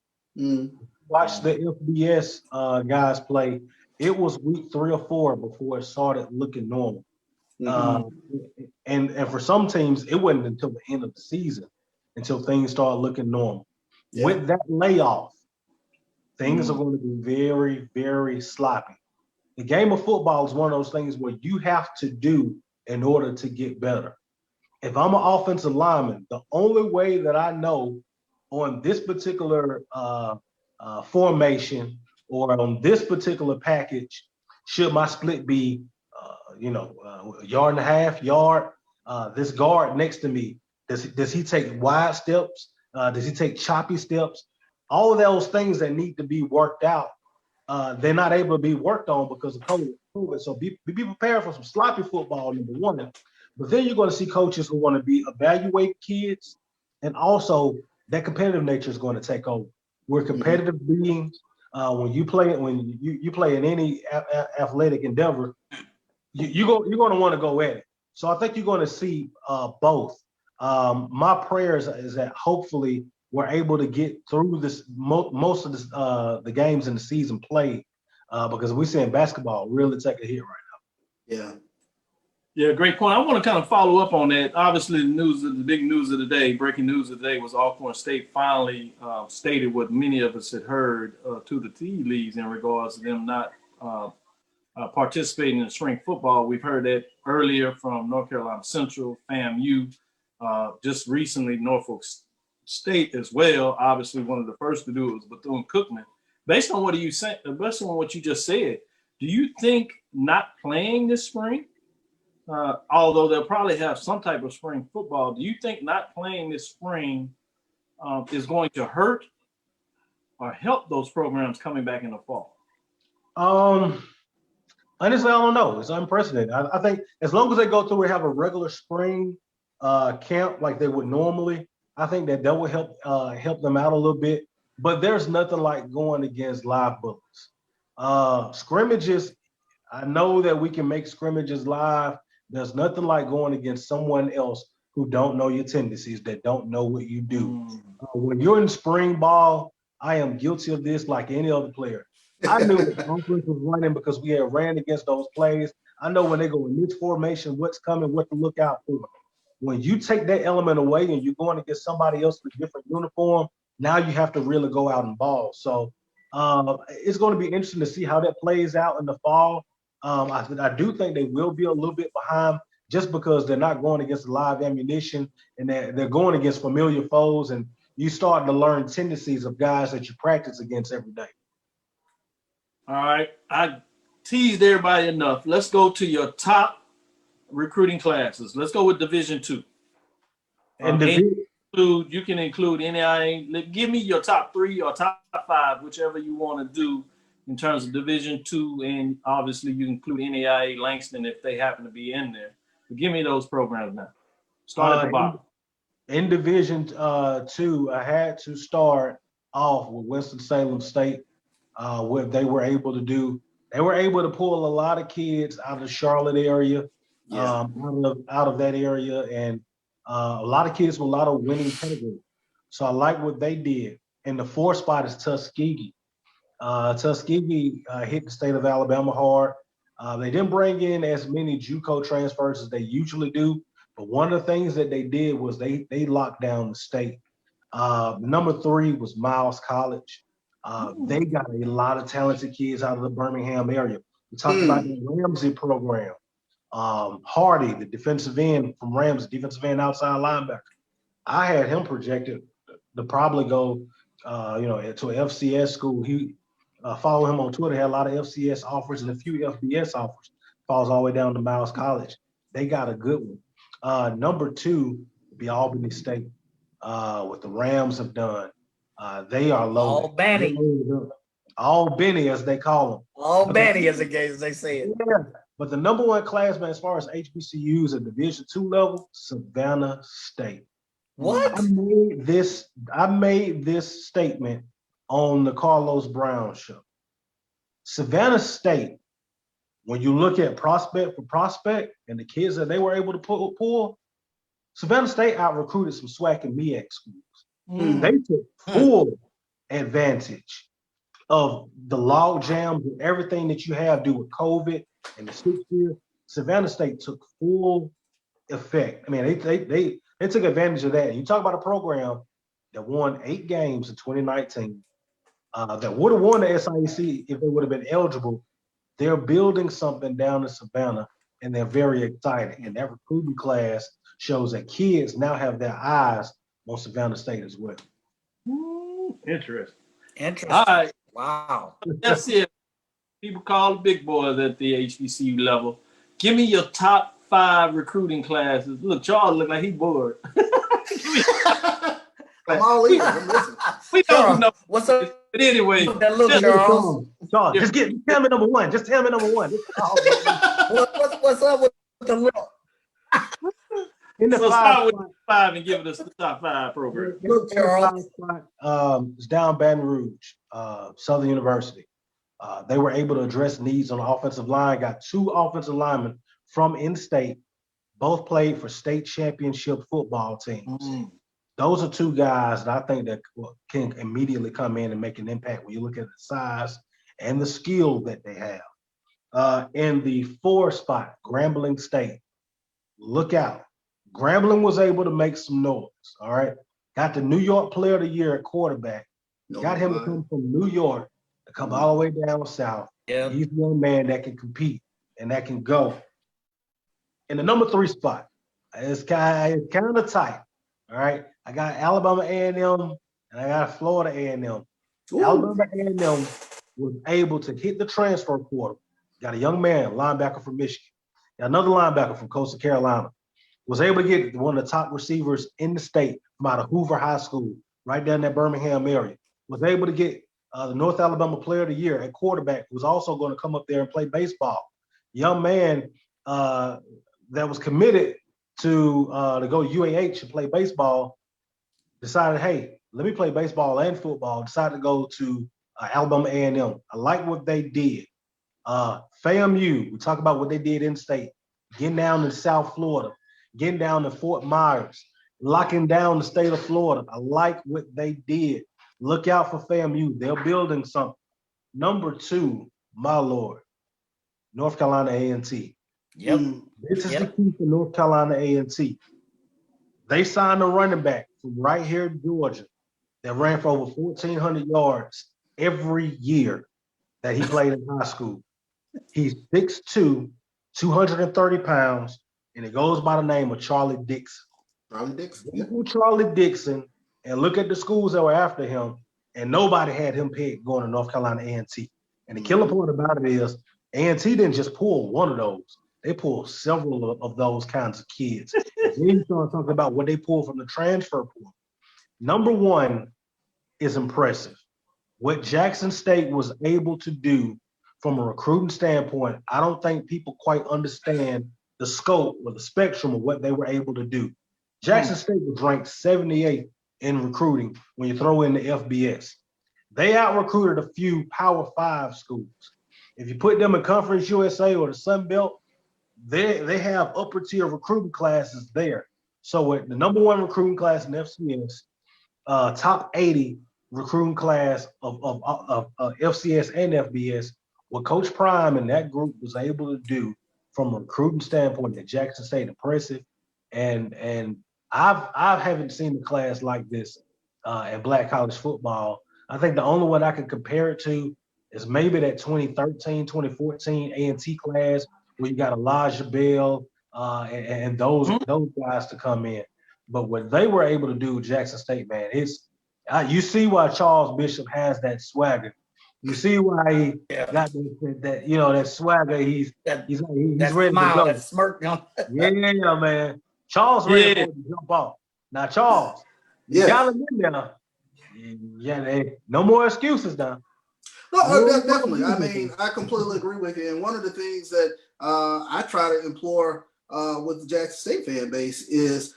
Watch the FBS guys play. It was week 3 or 4 before it started looking normal. And for some teams, it wasn't until the end of the season until things started looking normal. With that layoff, things are going to be very, very sloppy. The game of football is one of those things where you have to do in order to get better. If I'm an offensive lineman, the only way that I know on this particular formation or on this particular package, should my split be, a yard and a half, yard, this guard next to me, does he take wide steps? Does he take choppy steps? All of those things that need to be worked out, they're not able to be worked on because of COVID. So be prepared for some sloppy football, number one. But then you're going to see coaches who want to evaluate kids, and also that competitive nature is going to take over. We're competitive beings. When you play in any athletic endeavor, you're going to want to go at it. So I think you're going to see both. My prayers is that hopefully we're able to get through this most of this, the games in the season played, because we're seeing basketball really take a hit right now. Yeah, great point. I want to kind of follow up on that. Obviously, the big news of the day, breaking news of the day, was Alcorn State finally stated what many of us had heard to the tea leaves in regards to them not participating in spring football. We've heard that earlier from North Carolina Central, FAMU, just recently Norfolk State as well. Obviously, one of the first to do it was Bethune-Cookman. Based on what you just said, do you think not playing this spring, although they'll probably have some type of spring football, do you think not playing this spring is going to hurt or help those programs coming back in the fall? Honestly, I don't know. It's unprecedented. I think as long as they go through and have a regular spring camp like they would normally, I think that will help them out a little bit. But there's nothing like going against live bullets. Scrimmages, I know that we can make scrimmages live. There's nothing like going against someone else who don't know your tendencies, that don't know what you do. When you're in spring ball, I am guilty of this like any other player. I knew the offense was running because we had ran against those plays. I know when they go in this formation, what's coming, what to look out for. When you take that element away and you're going against somebody else with a different uniform, now you have to really go out and ball. So it's going to be interesting to see how that plays out in the fall. I do think they will be a little bit behind just because they're not going against live ammunition and they're going against familiar foes, and you start to learn tendencies of guys that you practice against every day. All right, I teased everybody enough. Let's go to your top recruiting classes. Let's go with Division II. And you can include NAIA. Give me your top 3 or top 5, whichever you want to do in terms of Division II, and obviously you include NAIA Langston if they happen to be in there. But give me those programs now. Start at the bottom. In Division II, I had to start off with Winston-Salem State. What they were able to do, they were able to pull a lot of kids out of the Charlotte area, out of that area, and a lot of kids with a lot of winning pedigree. So I like what they did. And the 4th spot is Tuskegee. Tuskegee hit the state of Alabama hard. They didn't bring in as many JUCO transfers as they usually do, but one of the things that they did was they locked down the state. Number 3 was Miles College. They got a lot of talented kids out of the Birmingham area. We talked about the Ramsey program. Hardy, the defensive end from Ramsey, defensive end outside linebacker. I had him projected to probably go, to an FCS school. He follow him on Twitter, had a lot of FCS offers and a few FBS offers. Falls all the way down to Miles College. They got a good one. Number 2 would be Albany State. What the Rams have done. They are low. All Benny, as they call them. All Benny, as they say it. Yeah. But the number 1 classman as far as HBCUs at Division II level, Savannah State. What? I made this statement on the Carlos Brown show. Savannah State, when you look at prospect for prospect and the kids that they were able to pull, Savannah State out-recruited some SWAC and MEAC schools. They took full advantage of the log jams and everything that you have to do with COVID and the 6 year. Savannah State took full effect. I mean, they took advantage of that. And you talk about a program that won 8 games in 2019, that would have won the SIAC if they would have been eligible. They're building something down in Savannah, and they're very excited. And that recruiting class shows that kids now have their eyes on Savannah State as well. Interesting. All right. Wow. That's it. People call the big boys at the HBCU level. Give me your top 5 recruiting classes. Look, Charles look like he's bored. I'm all ears. I'm listening. We don't know. What's up? But anyway, that look, Charles. Charles, just tell me number 1. Just tell me number 1. What's up with the look? So start with 5 and give us the top 5 program. Look, Charles. It's down Baton Rouge, Southern University. They were able to address needs on the offensive line, got 2 offensive linemen from in-state, both played for state championship football teams. Those are 2 guys that I think that can immediately come in and make an impact when you look at the size and the skill that they have. In the 4 spot, Grambling State. Look out. Grambling was able to make some noise, all right? Got the New York Player of the Year at quarterback. Got him to come from New York to come all the way down south. Yeah. He's a young man that can compete and that can go. In the number 3 spot, it's kind of tight, all right? I got Alabama A&M and I got Florida A&M. Alabama A&M was able to hit the transfer portal. Got a young man, linebacker from Michigan. Got another linebacker from Coastal Carolina. Was able to get one of the top receivers in the state from out of Hoover High School, right down in that Birmingham area. Was able to get the North Alabama Player of the Year at quarterback, who was also going to come up there and play baseball. Young man that was committed to go to UAH and play baseball, decided, hey, let me play baseball and football, decided to go to Alabama A&M. I like what they did. FAMU, we talk about what they did in state, getting down to South Florida, getting down to Fort Myers, locking down the state of Florida. I like what they did. Look out for FAMU. They're building something. Number 2, my Lord, North Carolina A&T. Yep. This is the key for North Carolina A&T. They signed a running back from right here in Georgia that ran for over 1,400 yards every year that he played in high school. He's 6'2", 230 pounds, and it goes by the name of Charlie Dixon. Charlie Dixon. Yeah. Charlie Dixon, and look at the schools that were after him, and nobody had him picked going to North Carolina A&T. And the killer part about it is A&T didn't just pull one of those. They pulled several of those kinds of kids. Then you start talking about what they pulled from the transfer pool. Number 1 is impressive. What Jackson State was able to do from a recruiting standpoint, I don't think people quite understand the scope or the spectrum of what they were able to do. Jackson State was ranked 78th in recruiting when you throw in the FBS. They out-recruited a few Power 5 schools. If you put them in Conference USA or the Sun Belt, they have upper-tier recruiting classes there. So with the number 1 recruiting class in FCS, top 80 recruiting class of FCS and FBS, what Coach Prime and that group was able to do from a recruiting standpoint at Jackson State, impressive. And I haven't seen a class like this in Black college football. I think the only one I can compare it to is maybe that 2013, 2014 A&T class where you got Elijah Bell and those guys to come in. But what they were able to do with Jackson State, man, you see why Charles Bishop has that swagger. You see why he got that swagger. He's ready smile, to go. that smirk. Yeah, man. Charles ready to jump off. Now, Charles, you got him in there. Yeah, no more excuses now. No, definitely. I mean, I completely agree with you. And one of the things that I try to implore with the Jackson State fan base is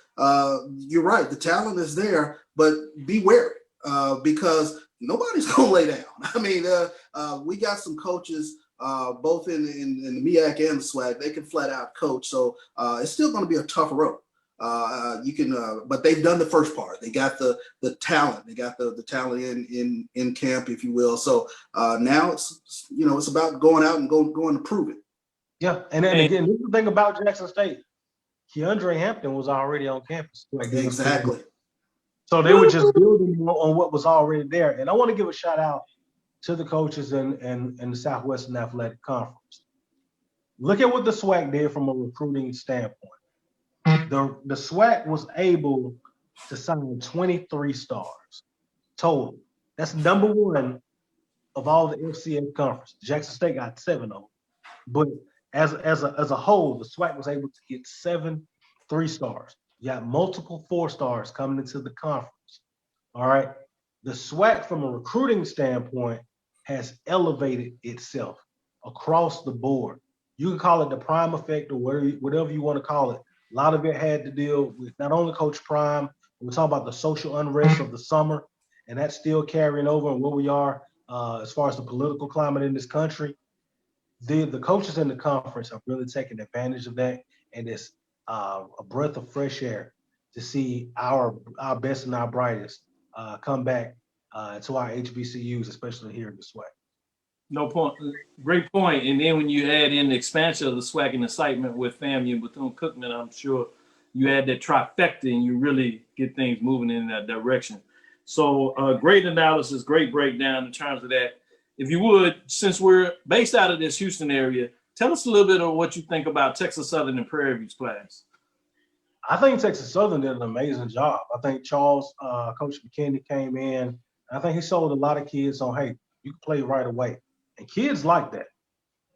you're right. The talent is there, but be wary because nobody's going to lay down. I mean, we got some coaches both in the MEAC and the SWAC. They can flat out coach. So it's still going to be a tough road. But they've done the first part. They got the talent. They got the talent in camp, if you will. So now it's about going out and going to prove it. Yeah, and then again, this is the thing about Jackson State. Keandre Hampton was already on campus. Exactly. So they were just building on what was already there. And I want to give a shout out to the coaches in the Southwestern Athletic Conference. Look at what the SWAC did from a recruiting standpoint. The SWAC was able to sign 23 stars total. That's number 1 of all the FCS conference. Jackson State got 7 of them. But as a whole, the SWAC was able to get 7 3-stars. You got multiple 4-stars coming into the conference. All right. The SWAC, from a recruiting standpoint, has elevated itself across the board. You can call it the Prime effect or whatever you want to call it. A lot of it had to deal with not only Coach Prime, we're talking about the social unrest of the summer, and that's still carrying over and where we are as far as the political climate in this country. The coaches in the conference have really taken advantage of that, and it's a breath of fresh air to see our best and our brightest come back to our HBCUs, especially here in the SWAC. No point. Great point. And then when you add in the expansion of the SWAC and excitement with FAMU and Bethune-Cookman, I'm sure you add that trifecta and you really get things moving in that direction. So great analysis, great breakdown in terms of that. If you would, since we're based out of this Houston area, tell us a little bit of what you think about Texas Southern and Prairie View's class. I think Texas Southern did an amazing job. I think Charles, Coach McKinney came in. I think he sold a lot of kids on, hey, you can play right away. And kids like that.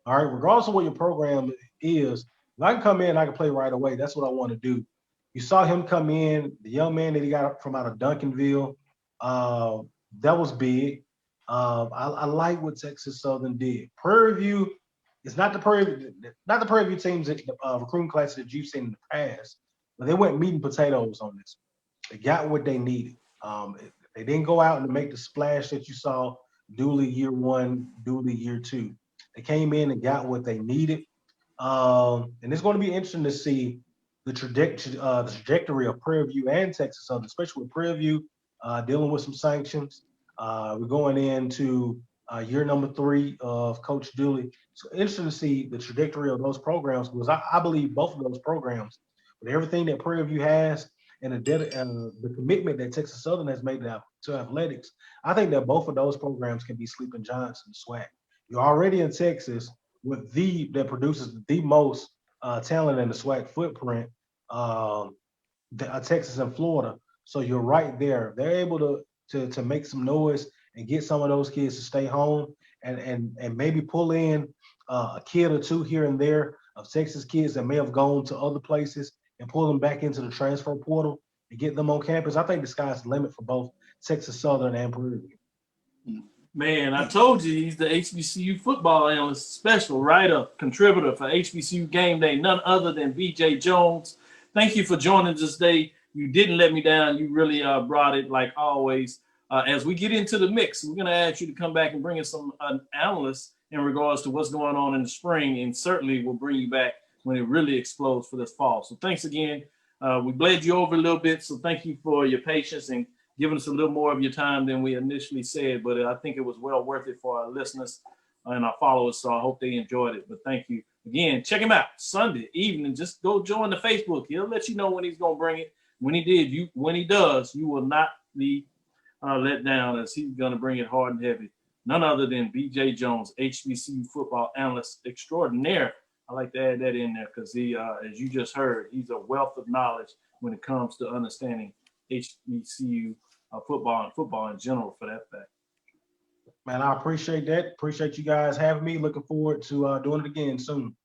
All right, regardless of what your program is, if I can come in, I can play right away. That's what I want to do. You saw him come in, the young man that he got from out of Duncanville. That was big. I like what Texas Southern did. Prairie View is not the Prairie View teams that recruiting classes that you've seen in the past, but they went meat and potatoes on this. They got what they needed. They didn't go out and make the splash that you saw Dooley year one, Dooley year two. They came in and got what they needed. And it's going to be interesting to see the trajectory of Prairie View and Texas Southern, especially with Prairie View dealing with some sanctions. We're going into year number 3 of Coach Dooley. So interesting to see the trajectory of those programs, because I believe both of those programs, with everything that Prairie View has and the commitment that Texas Southern has made to athletics, I think that both of those programs can be sleeping giants in the SWAC. You're already in Texas with that produces the most talent in the SWAC footprint, Texas and Florida. So you're right there. They're able to make some noise and get some of those kids to stay home and maybe pull in a kid or two here and there of Texas kids that may have gone to other places and pull them back into the transfer portal and get them on campus. I think the sky's the limit for both Texas Southern and Prairie View. Man, I told you he's the HBCU football analyst, special writer, contributor for HBCU GameDay, none other than BJ Jones. Thank you for joining us today. You didn't let me down. You really brought it like always. As we get into the mix, we're going to ask you to come back and bring us some analysts in regards to what's going on in the spring, and certainly we'll bring you back when it really explodes for this fall. So thanks again. We bled you over a little bit, so thank you for your patience and giving us a little more of your time than we initially said, but I think it was well worth it for our listeners and our followers, so I hope they enjoyed it. But thank you. Again, check him out Sunday evening. Just go join the Facebook. He'll let you know when he's going to bring it. When he does, you will not be let down, as he's going to bring it hard and heavy. None other than BJ Jones, HBCU football analyst extraordinaire. I like to add that in there because he, as you just heard, he's a wealth of knowledge when it comes to understanding HBCU football and football in general, for that fact. Man, I appreciate that. Appreciate you guys having me. Looking forward to doing it again soon.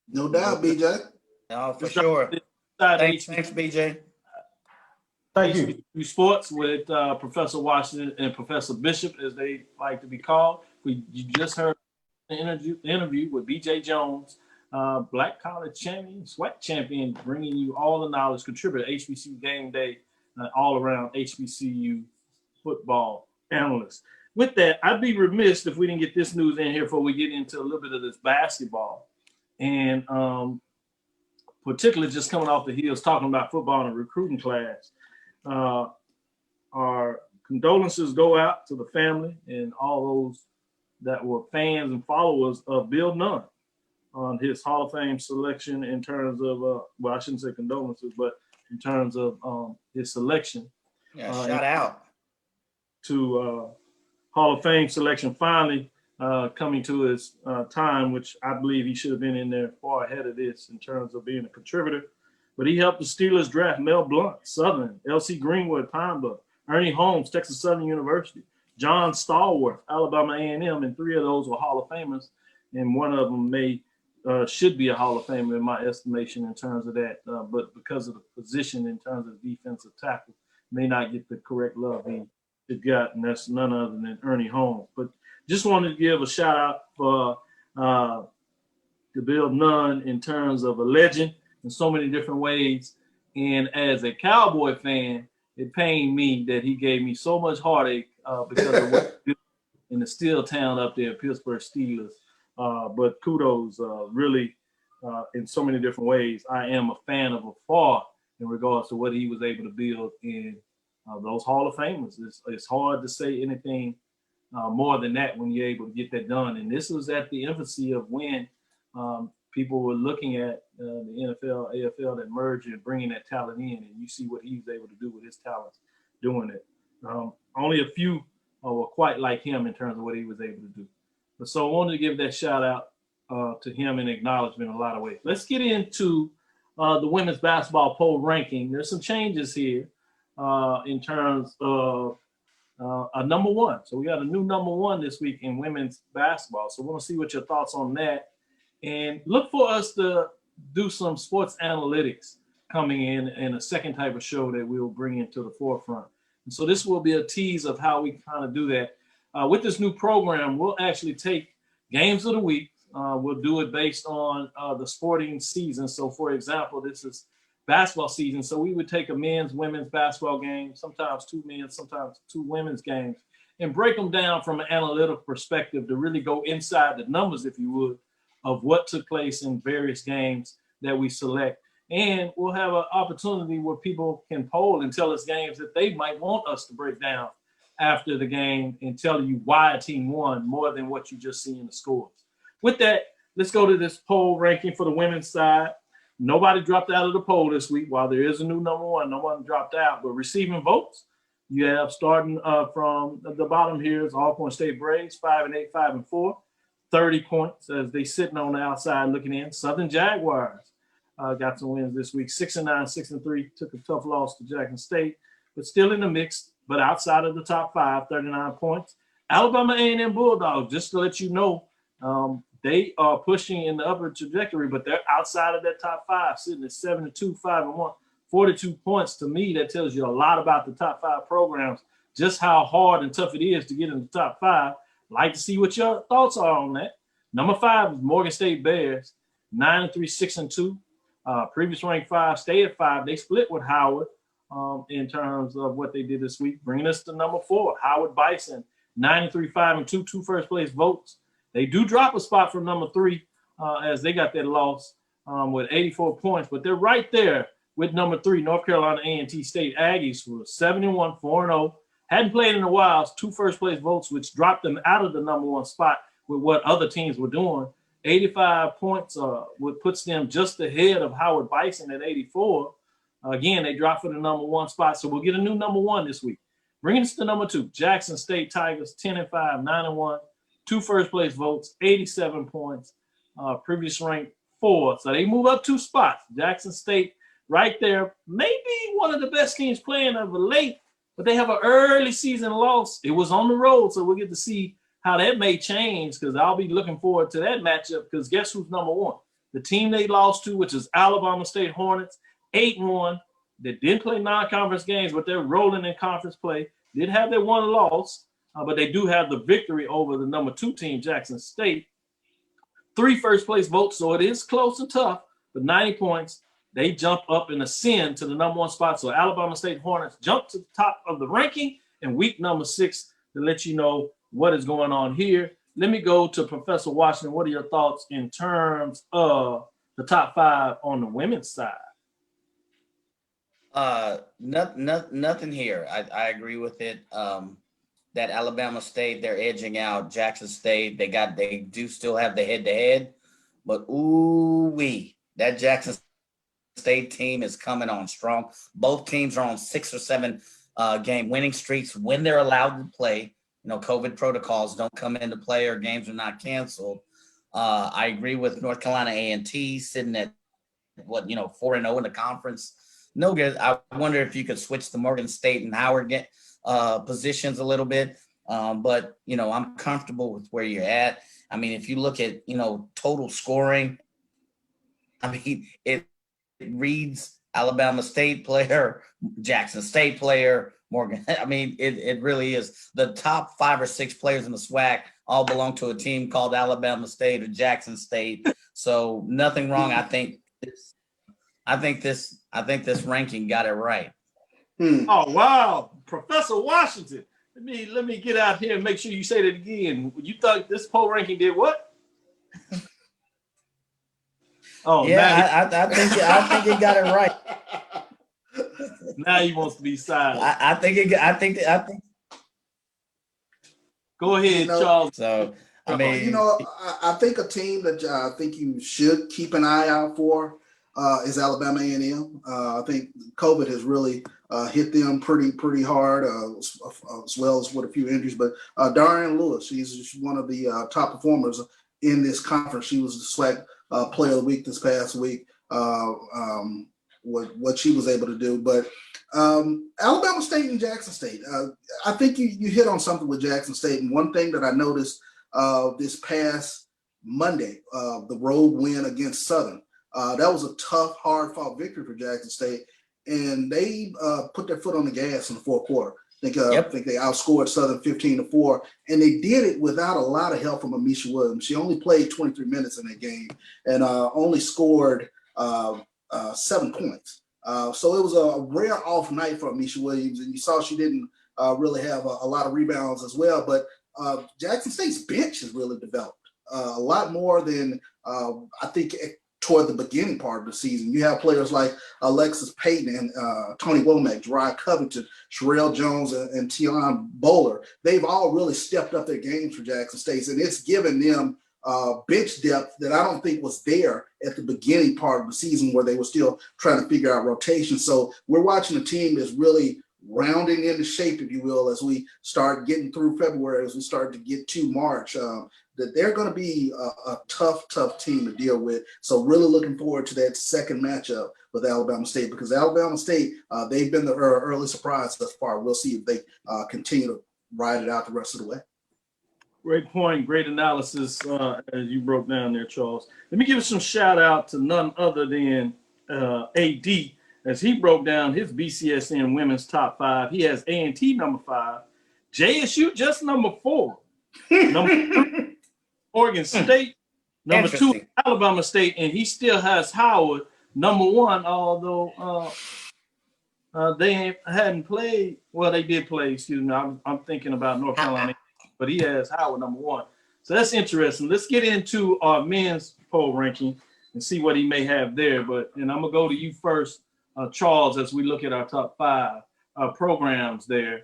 No doubt, BJ. No, for sure. Thanks, BJ. Thank you. HBCU Sports with Professor Washington and Professor Bishop, as they like to be called. You just heard the interview with BJ Jones, Black College champion, SWAC champion, bringing you all the knowledge, contributor, HBCU GameDay, all around HBCU football analyst. With that, I'd be remiss if we didn't get this news in here before we get into a little bit of this basketball. And particularly just coming off the heels, talking about football and recruiting class. Our condolences go out to the family and all those that were fans and followers of Bill Nunn on his Hall of Fame selection in terms of, well, I shouldn't say condolences, but in terms of his selection. Yeah, shout out to Hall of Fame selection finally coming to his time, which I believe he should have been in there far ahead of this in terms of being a contributor. But he helped the Steelers draft Mel Blount, Southern, L.C. Greenwood, Pine Bluff, Ernie Holmes, Texas Southern University, John Stallworth, Alabama A&M, and 3 of those were Hall of Famers, and one of them should be a Hall of Famer in my estimation in terms of that, but because of the position in terms of defensive tackle, may not get the correct love he got, and that's none other than Ernie Holmes. But just wanted to give a shout out for to Bill Nunn in terms of a legend in so many different ways. And as a Cowboy fan, it pained me that he gave me so much heartache because of what he did in the steel town up there, Pittsburgh Steelers. But kudos, really, in so many different ways. I am a fan of afar in regards to what he was able to build in those Hall of Famers. It's hard to say anything more than that when you're able to get that done. And this was at the infancy of when people were looking at the NFL, AFL, that merge and bringing that talent in, and you see what he was able to do with his talents doing it. Only a few were quite like him in terms of what he was able to do. But so I wanted to give that shout out to him in acknowledgement in a lot of ways. Let's get into the women's basketball poll ranking. There's some changes here in terms of a number 1. So we got a new number 1 this week in women's basketball. So we want to see what your thoughts on that. And look for us to do some sports analytics coming in a second type of show that we'll bring into the forefront. And so this will be a tease of how we kind of do that. With this new program, we'll actually take games of the week. We'll do it based on the sporting season. So, for example, this is basketball season. So we would take a men's, women's basketball game, sometimes two men's, sometimes two women's games, and break them down from an analytical perspective to really go inside the numbers, if you would, of what took place in various games that we select. And we'll have an opportunity where people can poll and tell us games that they might want us to break down after the game and tell you why a team won more than what you just see in the scores. With that, let's go to this poll ranking for the women's side. Nobody dropped out of the poll this week. While there is a new number one, no one dropped out. But receiving votes, you have starting from the bottom here is Alcorn State Braves, 5-8, 5-4, 30 points as they sitting on the outside looking in. Southern Jaguars got some wins this week, 6-9, 6-3, took a tough loss to Jackson State, but still in the mix, but outside of the top 5, 39 points. Alabama A&M Bulldogs, just to let you know, they are pushing in the upward trajectory, but they're outside of that top 5, sitting at 7-2, 5-1, 42 points. To me, that tells you a lot about the top 5 programs, just how hard and tough it is to get in the top 5. Like to see what your thoughts are on that. Number 5 is Morgan State Bears, 9-3, 6-2. Previous ranked 5 stay at 5. They split with Howard in terms of what they did this week, bringing us to number 4, Howard Bison, 9-3, 5-2, 2 first place votes. They do drop a spot from number 3 as they got that loss with 84 points, but they're right there with number 3, North Carolina A&T State Aggies, who are 7-1, 4-0. Hadn't played in a while, 2 first place votes, which dropped them out of the number 1 spot with what other teams were doing. 85 points puts them just ahead of Howard Bison at 84. Again, they dropped for the number 1 spot, so we'll get a new number 1 this week. Bringing us to number 2, Jackson State Tigers, 10-5, 9-1, 2 first place votes, 87 points, previous ranked 4. So they move up 2 spots. Jackson State right there, maybe one of the best teams playing of late, but they have an early season loss. It was on the road, so we'll get to see how that may change, because I'll be looking forward to that matchup, because guess who's number 1? The team they lost to, which is Alabama State Hornets, 8-1. They didn't play non-conference games, but they're rolling in conference play. Did have their 1 loss, but they do have the victory over the number 2 team, Jackson State. 3 first place votes, so it is close and tough, but 90 points. They jump up and ascend to the number 1 spot. So Alabama State Hornets jump to the top of the ranking in week number 6 to let you know what is going on here. Let me go to Professor Washington. What are your thoughts in terms of the top 5 on the women's side? Nothing here. I agree with it. That Alabama State, they're edging out Jackson State. They do still have the head-to-head, but ooh-wee, that Jackson State team is coming on strong. Both teams are on 6 or 7 game winning streaks when they're allowed to play. You know, COVID protocols don't come into play or games are not canceled. I agree with North Carolina A&T sitting at 4-0 in the conference. No good. I wonder if you could switch the Morgan State and Howard positions a little bit. But, I'm comfortable with where you're at. I mean, if you look at, total scoring, I mean, it reads Alabama State player, Jackson State player, Morgan. I mean, it really is. The top 5 or 6 players in the SWAC all belong to a team called Alabama State or Jackson State. So nothing wrong. I think this ranking got it right. Oh, wow. Professor Washington. Let me get out here and make sure you say that again. You thought this poll ranking did what? Oh, yeah, I think it got it right. Now he wants to be silent. I think. Go ahead, Charles. So I mean, I think a team that I think you should keep an eye out for is Alabama A&M. I think COVID has really hit them pretty hard, as well as with a few injuries. But Darian Lewis, she's one of the top performers in this conference. She was the SWAC Player of the Week this past week. What she was able to do, but Alabama State and Jackson State. I think you hit on something with Jackson State, and one thing that I noticed this past Monday, the road win against Southern. That was a tough, hard-fought victory for Jackson State, and they put their foot on the gas in the fourth quarter. I think they outscored Southern 15-4, and they did it without a lot of help from Amisha Williams. She only played 23 minutes in that game and only scored 7 points. So it was a rare off night for Amisha Williams, and you saw she didn't really have a lot of rebounds as well. But Jackson State's bench has really developed a lot more than I think toward the beginning part of the season. You have players like Alexis Payton and Tony Womack, Jeriah Covington, Sherelle Jones, and Tion Bowler. They've all really stepped up their games for Jackson State, and it's given them bench depth that I don't think was there at the beginning part of the season where they were still trying to figure out rotation. So we're watching a team that's really rounding into shape, if you will, as we start getting through February, as we start to get to March. That they're going to be a tough team to deal with. So really looking forward to that second matchup with Alabama State, because Alabama State, they've been the early surprise thus far. We'll see if they continue to ride it out the rest of the way. Great point, great analysis as you broke down there, Charles. Let me give some shout out to none other than AD, as he broke down his BCSN women's top 5. He has A&T number 5, JSU just number 4, number 3, Oregon State, number 2, Alabama State, and he still has Howard number 1, although they hadn't played. Well, they did play, excuse me. I'm thinking about North Carolina, but he has Howard number 1. So that's interesting. Let's get into our men's poll ranking and see what he may have there. And I'm going to go to you first, Charles, as we look at our top 5 programs there.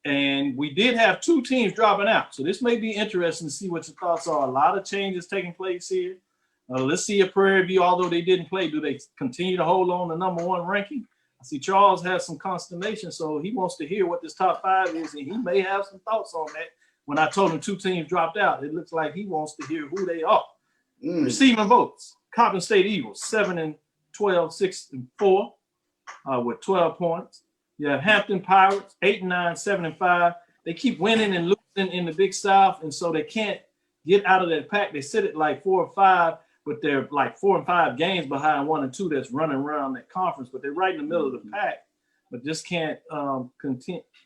And we did have 2 teams dropping out. So this may be interesting to see what your thoughts are. A lot of changes taking place here. Let's see if Prairie View, although they didn't play, do they continue to hold on the number 1 ranking? I see Charles has some consternation, so he wants to hear what this top 5 is, and he may have some thoughts on that. When I told him 2 teams dropped out, it looks like he wants to hear who they are. Receiving votes, Coppin State Eagles, 7-12, 6-4 with 12 points. You have Hampton Pirates, 8-9, 7-5. They keep winning and losing in the Big South, and so they can't get out of that pack. They sit at like 4 or 5, but they're like 4 and 5 games behind 1 and 2 that's running around that conference. But they're right in the middle of the pack, but just can't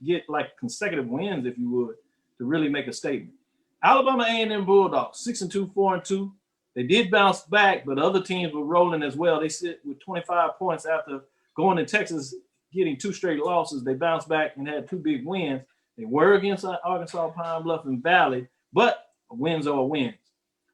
get like consecutive wins, if you would, to really make a statement. Alabama A&M Bulldogs, 6-2, 4-2. They did bounce back, but other teams were rolling as well. They sit with 25 points after going to Texas, getting 2 straight losses. They bounced back and had 2 big wins. They were against Arkansas, Pine Bluff, and Valley, but wins are wins.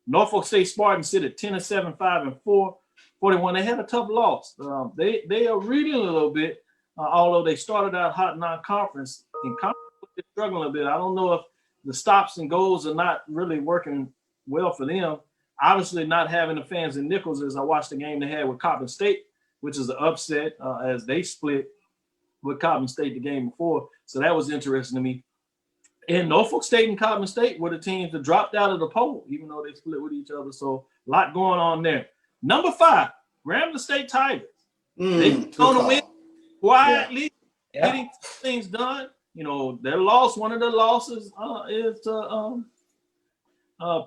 Norfolk State Spartans sit at 10-7, 5-4, 41. They had a tough loss. They are reading a little bit, although they started out hot non-conference. In conference, they're struggling a bit. I don't know if the stops and goals are not really working well for them. Obviously, not having the fans in Nichols, as I watched the game they had with Coppin State, which is an upset as they split with Coppin State the game before. So that was interesting to me. And Norfolk State and Coppin State were the teams that dropped out of the poll, even though they split with each other. So a lot going on there. Number 5, Grambling State Tigers. They're going to win quietly, getting things done. You know, their loss, one of their losses is to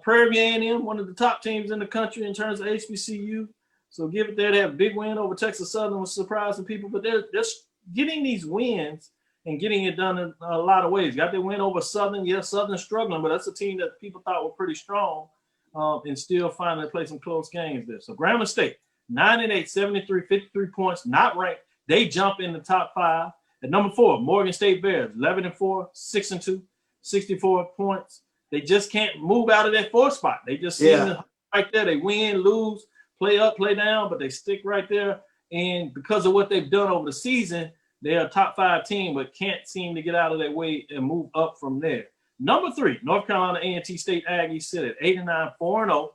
Prairie View A&M, one of the top teams in the country in terms of HBCU. So give it there. They have a big win over Texas Southern, was surprising people, but they're just getting these wins and getting it done in a lot of ways. Got their win over Southern. Yes, Southern's struggling, but that's a team that people thought were pretty strong and still finally play some close games there. So Grambling State, 9-8, 73, 53 points, not ranked. They jump in the top 5. At number 4, Morgan State Bears, 11-4, 6-2, 64 points. They just can't move out of that 4th spot. They just seem right there. They win, lose, play up, play down, but they stick right there. And because of what they've done over the season, they're a top 5 team, but can't seem to get out of their way and move up from there. Number 3, North Carolina A&T State Aggies sit at 8-9, 4-0.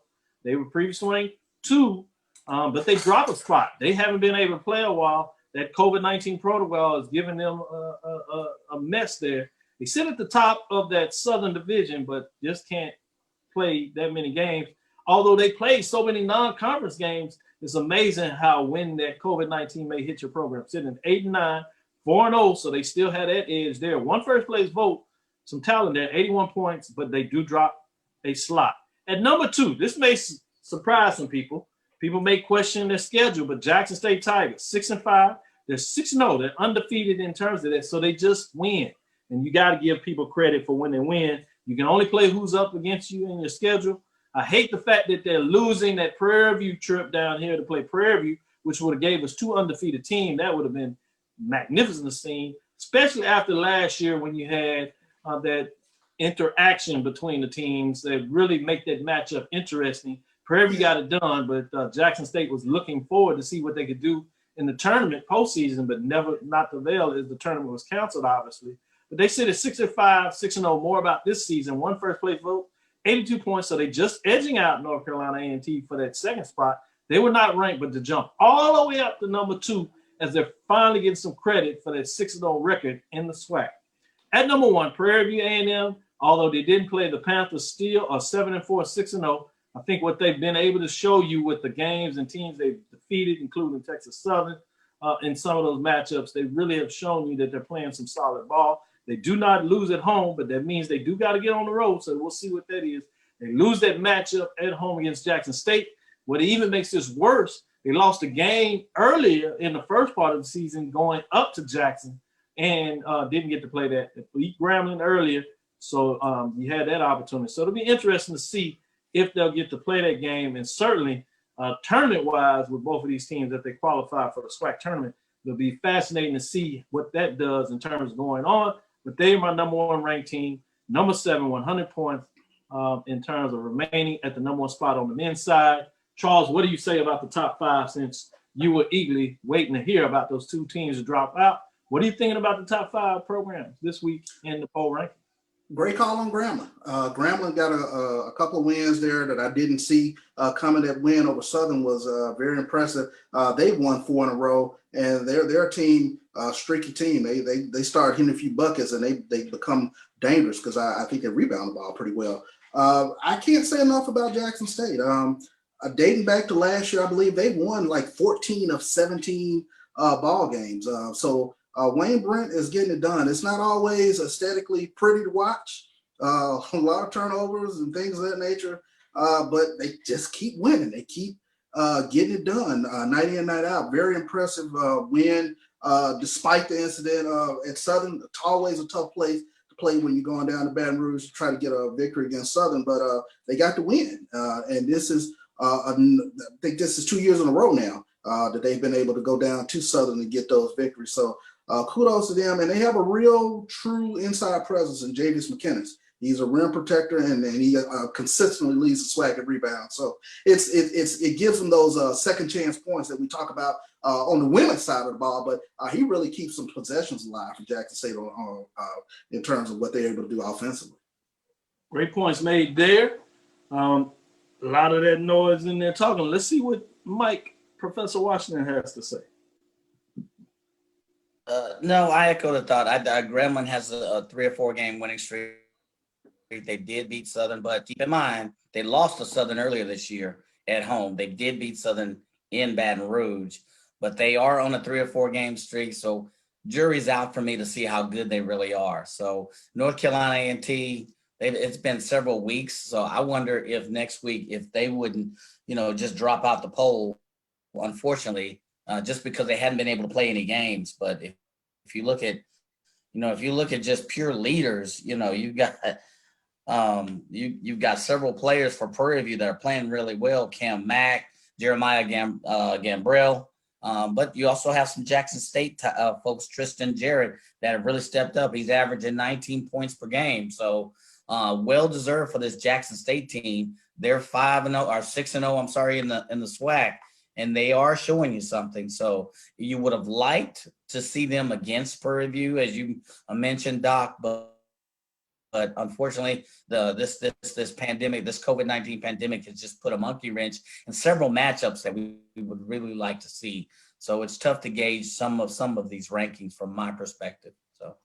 They were previously ranked 2, but they dropped a spot. They haven't been able to play a while. That COVID-19 protocol is giving them a mess there. They sit at the top of that Southern Division, but just can't play that many games. Although they played so many non-conference games, it's amazing how when that COVID-19 may hit your program. Sitting at 8-9, 4-0, so they still had that edge there. 1 first place vote, some talent there, 81 points, but they do drop a slot. At number 2, this may surprise some people. People may question their schedule, but Jackson State Tigers, 6-5. They're 6-0. They're undefeated in terms of that, so they just win. and you got to give people credit for when they win. You can only play who's up against you in your schedule. I hate the fact that they're losing that Prairie View trip down here to play Prairie View, which would have gave us 2 undefeated teams. That would have been magnificent to see, especially after last year when you had that interaction between the teams that really make that matchup interesting. Prairie View got it done, but Jackson State was looking forward to see what they could do in the tournament postseason, but never not to avail as the tournament was canceled, obviously. But they sit at 6-5, 6-0. More about this season. 1 first place vote, 82 points. So they just edging out North Carolina A&T for that second spot. They were not ranked, but to jump all the way up to number 2 as they're finally getting some credit for that 6-0 record in the SWAC. At number 1, Prairie View A&M, although they didn't play the Panthers, still are 7-4, 6-0. I think what they've been able to show you with the games and teams they've defeated, including Texas Southern, in some of those matchups, they really have shown you that they're playing some solid ball. They do not lose at home, but that means they do got to get on the road, so we'll see what that is. They lose that matchup at home against Jackson State. What even makes this worse, they lost a game earlier in the first part of the season going up to Jackson and didn't get to play that. They beat Grambling earlier, so you had that opportunity. So it'll be interesting to see if they'll get to play that game, and certainly tournament-wise with both of these teams, if they qualify for the SWAC tournament, it'll be fascinating to see what that does in terms of going on. But they are my number 1 ranked team, number 7, 100 points in terms of remaining at the number 1 spot on the men's side. Charles, what do you say about the top 5 since you were eagerly waiting to hear about those 2 teams to drop out? What are you thinking about the top 5 programs this week in the poll ranking? Great call on Grambling. Grambling got a couple of wins there that I didn't see coming. That win over Southern was very impressive. They won 4 in a row, and they're a team, streaky team. They start hitting a few buckets, and they become dangerous because I think they rebound the ball pretty well. I can't say enough about Jackson State. Dating back to last year, I believe they won like 14 of 17 ball games. So Wayne Brent is getting it done. It's not always aesthetically pretty to watch. A lot of turnovers and things of that nature, but they just keep winning. They keep getting it done night in, night out. Very impressive win, despite the incident at Southern. It's always a tough place to play when you're going down to Baton Rouge to try to get a victory against Southern, but they got the win. And this is, I think this is 2 years in a row now that they've been able to go down to Southern and get those victories. So kudos to them. And they have a real, true inside presence in Javius McKinnis. He's a rim protector, and he consistently leads the SWAC at rebound. So it gives him those second chance points that we talk about on the women's side of the ball. But he really keeps some possessions alive for Jackson State in terms of what they're able to do offensively. Great points made there. A lot of that noise in there talking. Let's see what Professor Washington has to say. No, I echo the thought. Grambling has a 3 or 4 game winning streak. They did beat Southern, but keep in mind, they lost to Southern earlier this year at home. They did beat Southern in Baton Rouge, but they are on a 3 or 4 game streak. So jury's out for me to see how good they really are. So North Carolina A&T, it's been several weeks. So I wonder if next week, if they wouldn't, just drop out the poll, unfortunately, just because they hadn't been able to play any games. But if you look at, just pure leaders, you've got, you've got several players for Prairie View that are playing really well. Cam Mack, Jeremiah Gambrell, but you also have some Jackson State folks, Tristan Jarrett, that have really stepped up. He's averaging 19 points per game. So well deserved for this Jackson State team. They're 5-0 or 6-0. I'm sorry, in the SWAC, and they are showing you something. So you would have liked to see them against Prairie View, as you mentioned, Doc, but unfortunately, this pandemic, this COVID-19 pandemic, has just put a monkey wrench in several matchups that we would really like to see. So it's tough to gauge some of these rankings from my perspective. So,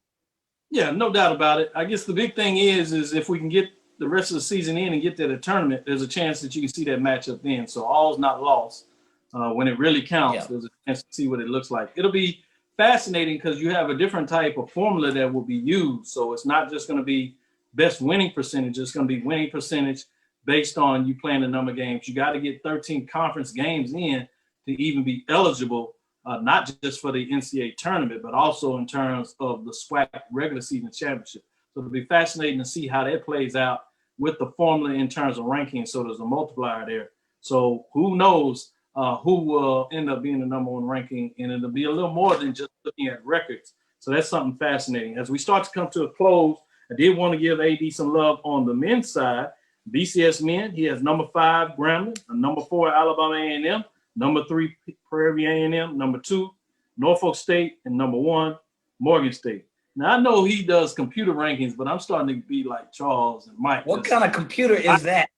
yeah, no doubt about it. I guess the big thing is if we can get the rest of the season in and get to the tournament, there's a chance that you can see that matchup then. So all's not lost. When it really counts, there's a chance to see what it looks like. It'll be fascinating because you have a different type of formula that will be used. So it's not just going to be best winning percentage. It's going to be winning percentage based on you playing the number of games. You got to get 13 conference games in to even be eligible not just for the NCAA tournament, but also in terms of the SWAC regular season championship. So it'll be fascinating to see how that plays out with the formula in terms of ranking. So there's a multiplier there. So who knows who will end up being the number one ranking, and it'll be a little more than just looking at records. So that's something fascinating. As we start to come to a close, I did want to give AD some love on the men's side. BCS men, he has number 5, Grambling, number 4, Alabama A&M, number 3, Prairie A&M, number 2, Norfolk State, and number 1, Morgan State. Now, I know he does computer rankings, but I'm starting to be like Charles and Mike. What kind of computer is that?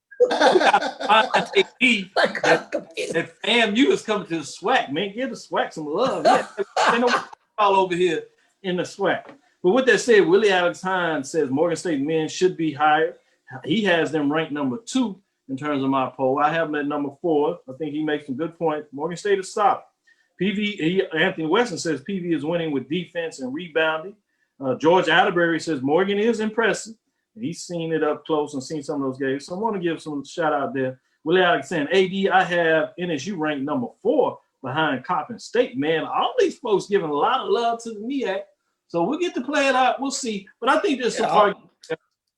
If FAMU is coming to the SWAC, man, give the SWAC some love. Yeah, all over here in the SWAC. But with that said, Willie Alex Hines says Morgan State men should be higher. He has them ranked number 2 in terms of my poll. I have them at number 4. I think he makes some good points. Morgan State is solid. Anthony Weston says PV is winning with defense and rebounding. George Atterbury says Morgan is impressive. He's seen it up close and seen some of those games. So I want to give some shout out there. Willie Alex saying, AD, I have NSU ranked number 4 behind Coppin State. Man, all these folks giving a lot of love to the MEAC. So we'll get to play it out. We'll see. But I think there's some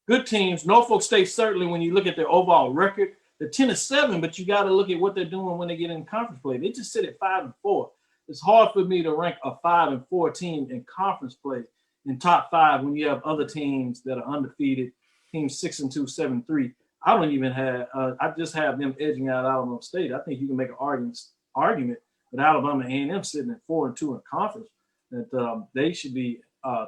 good teams. Norfolk State, certainly, when you look at their overall record, they're 10-7, but you got to look at what they're doing when they get in conference play. They just sit at 5-4. It's hard for me to rank a 5-4 team in conference play in top 5 when you have other teams that are undefeated, teams 6-2, 7-3. I don't even have I just have them edging out Alabama State. I think you can make an argument with Alabama A&M sitting at 4-2 in conference that they should be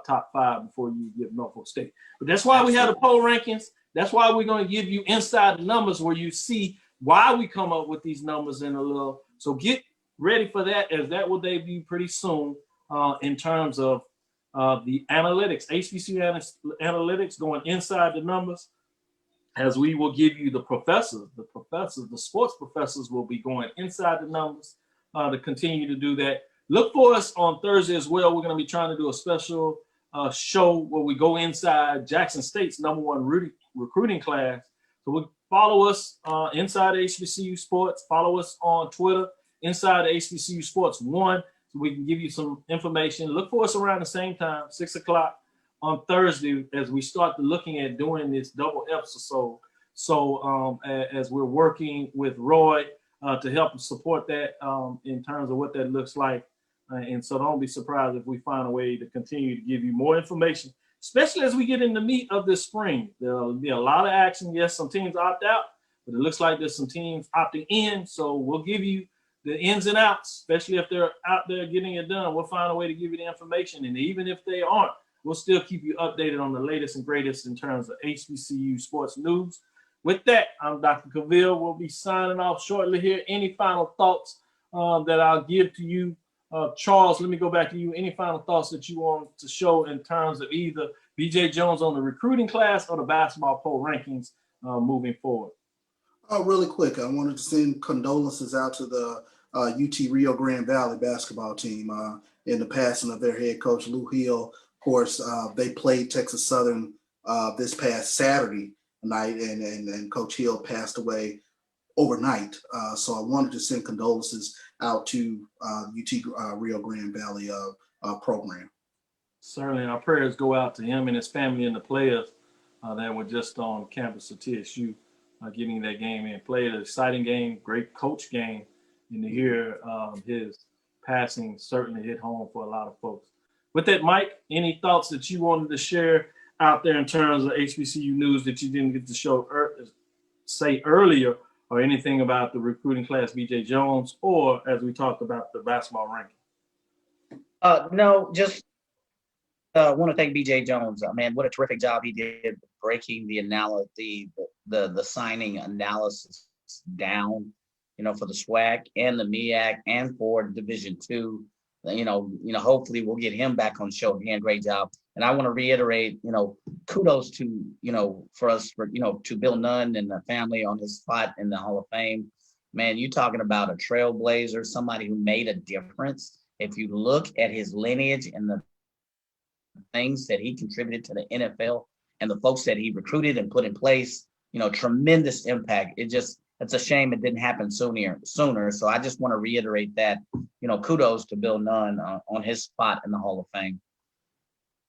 top 5 before you give Norfolk State. But that's why we have the poll rankings. That's why we're going to give you inside the numbers where you see why we come up with these numbers in a little. So get ready for that, as that will debut pretty soon in terms of the analytics, HBCU analytics going inside the numbers, as we will give you the professors, the sports professors will be going inside the numbers to continue to do that. Look for us on Thursday as well. We're going to be trying to do a special show where we go inside Jackson State's number 1 recruiting class. So follow us inside HBCU Sports. Follow us on Twitter, inside HBCU Sports 1. So we can give you some information. Look for us around the same time, 6 o'clock on Thursday, as we start looking at doing this double episode. So as we're working with Roy to help support that in terms of what that looks like. And so don't be surprised if we find a way to continue to give you more information, especially as we get in the meat of this spring. There'll be a lot of action. Yes, some teams opt out, but it looks like there's some teams opting in. So we'll give you the ins and outs, especially if they're out there getting it done. We'll find a way to give you the information. And even if they aren't, we'll still keep you updated on the latest and greatest in terms of HBCU sports news. With that, I'm Dr. Cavil. We'll be signing off shortly here. Any final thoughts that I'll give to you? Charles, let me go back to you. Any final thoughts that you want to show in terms of either BJ Jones on the recruiting class or the basketball poll rankings moving forward? Really quick, I wanted to send condolences out to the UT Rio Grande Valley basketball team in the passing of their head coach, Lou Hill. Of course, they played Texas Southern this past Saturday night, and Coach Hill passed away overnight. So I wanted to send condolences out to UT Rio Grande Valley program. Certainly, our prayers go out to him and his family and the players that were just on campus of TSU getting that game in. Played an exciting game, great coach game, and to hear his passing certainly hit home for a lot of folks. With that, Mike, any thoughts that you wanted to share out there in terms of HBCU news that you didn't get to say earlier, or anything about the recruiting class, BJ Jones, or as we talked about the basketball ranking? No, just want to thank BJ Jones. Man, what a terrific job he did breaking the signing analysis down, for the SWAC and the MEAC and for Division II. Hopefully we'll get him back on the show again. Great job. And I want to reiterate, kudos to, to Bill Nunn and the family on his spot in the Hall of Fame. Man, you talking about a trailblazer, somebody who made a difference. If you look at his lineage and the things that he contributed to the NFL and the folks that he recruited and put in place, tremendous impact. It it's a shame it didn't happen sooner. So I just want to reiterate that, kudos to Bill Nunn on his spot in the Hall of Fame.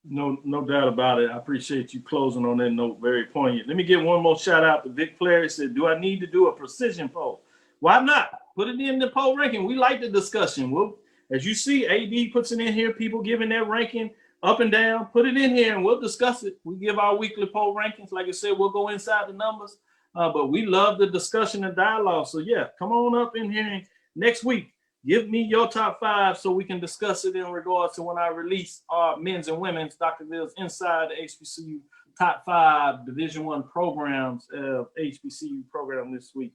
No doubt about it. I appreciate you closing on that note. Very poignant. Let me give one more shout out to Vic Flair. He said, do I need to do a precision poll? Why not? Put it in the poll ranking. We like the discussion. As you see, AD puts it in here, people giving their ranking up and down. Put it in here and we'll discuss it. We give our weekly poll rankings. Like I said, we'll go inside the numbers. But we love the discussion and dialogue. So yeah, come on up in here and next week. Give me your top 5 so we can discuss it in regards to when I release our men's and women's Dr. Ville's Inside the HBCU top 5 Division I programs of HBCU program this week.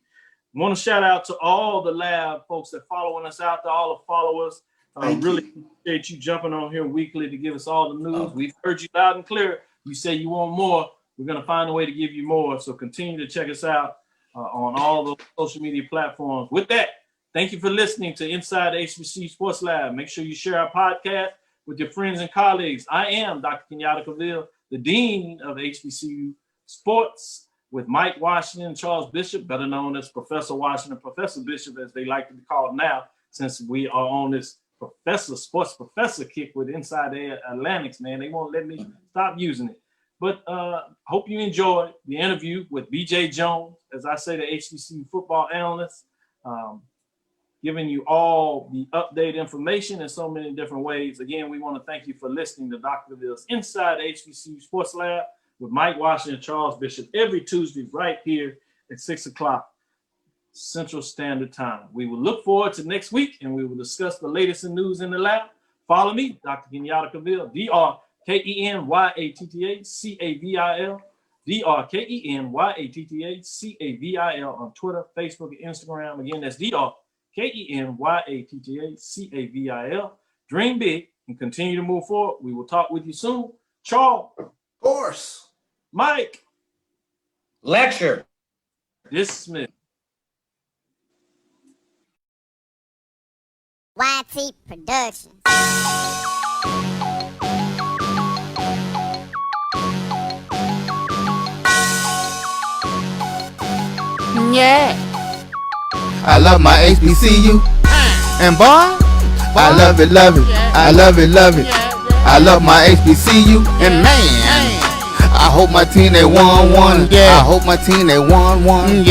I want to shout out to all the lab folks that following us out there, all the followers. Really appreciate you jumping on here weekly to give us all the news. We've heard you loud and clear. You say you want more. We're going to find a way to give you more. So continue to check us out on all the social media platforms. With that, thank you for listening to Inside the HBCU Sports Lab. Make sure you share our podcast with your friends and colleagues. I am Dr. Kenyatta Cavil, the Dean of HBCU Sports, with Mike Washington and Charles Bishop, better known as Professor Washington, Professor Bishop, as they like to be called now, since we are on this sports professor kick with Inside the Atlantics, man. They won't let me stop using it. But hope you enjoyed the interview with BJ Jones, as I say, the HBCU football analyst, giving you all the updated information in so many different ways. Again, we want to thank you for listening to Dr. Ville's Inside the HBCU Sports Lab with Mike Washington and Charles Bishop every Tuesday right here at 6 o'clock Central Standard Time. We will look forward to next week, and we will discuss the latest in news in the lab. Follow me, Dr. Kenyatta Cavil, DrKenyattaCavil, DrKenyattaCavil on Twitter, Facebook, and Instagram. Again, that's DrKenyattaCavil. Dream big and continue to move forward. We will talk with you soon. Charles. Of course. Mike. Lecture. Dismissed. YT Productions. Yeah. I love my HBCU. And boy, I love it, love it. I love it, love it. I love my HBCU. And man, I hope my team they won. Yeah. I hope my team they won. Yeah.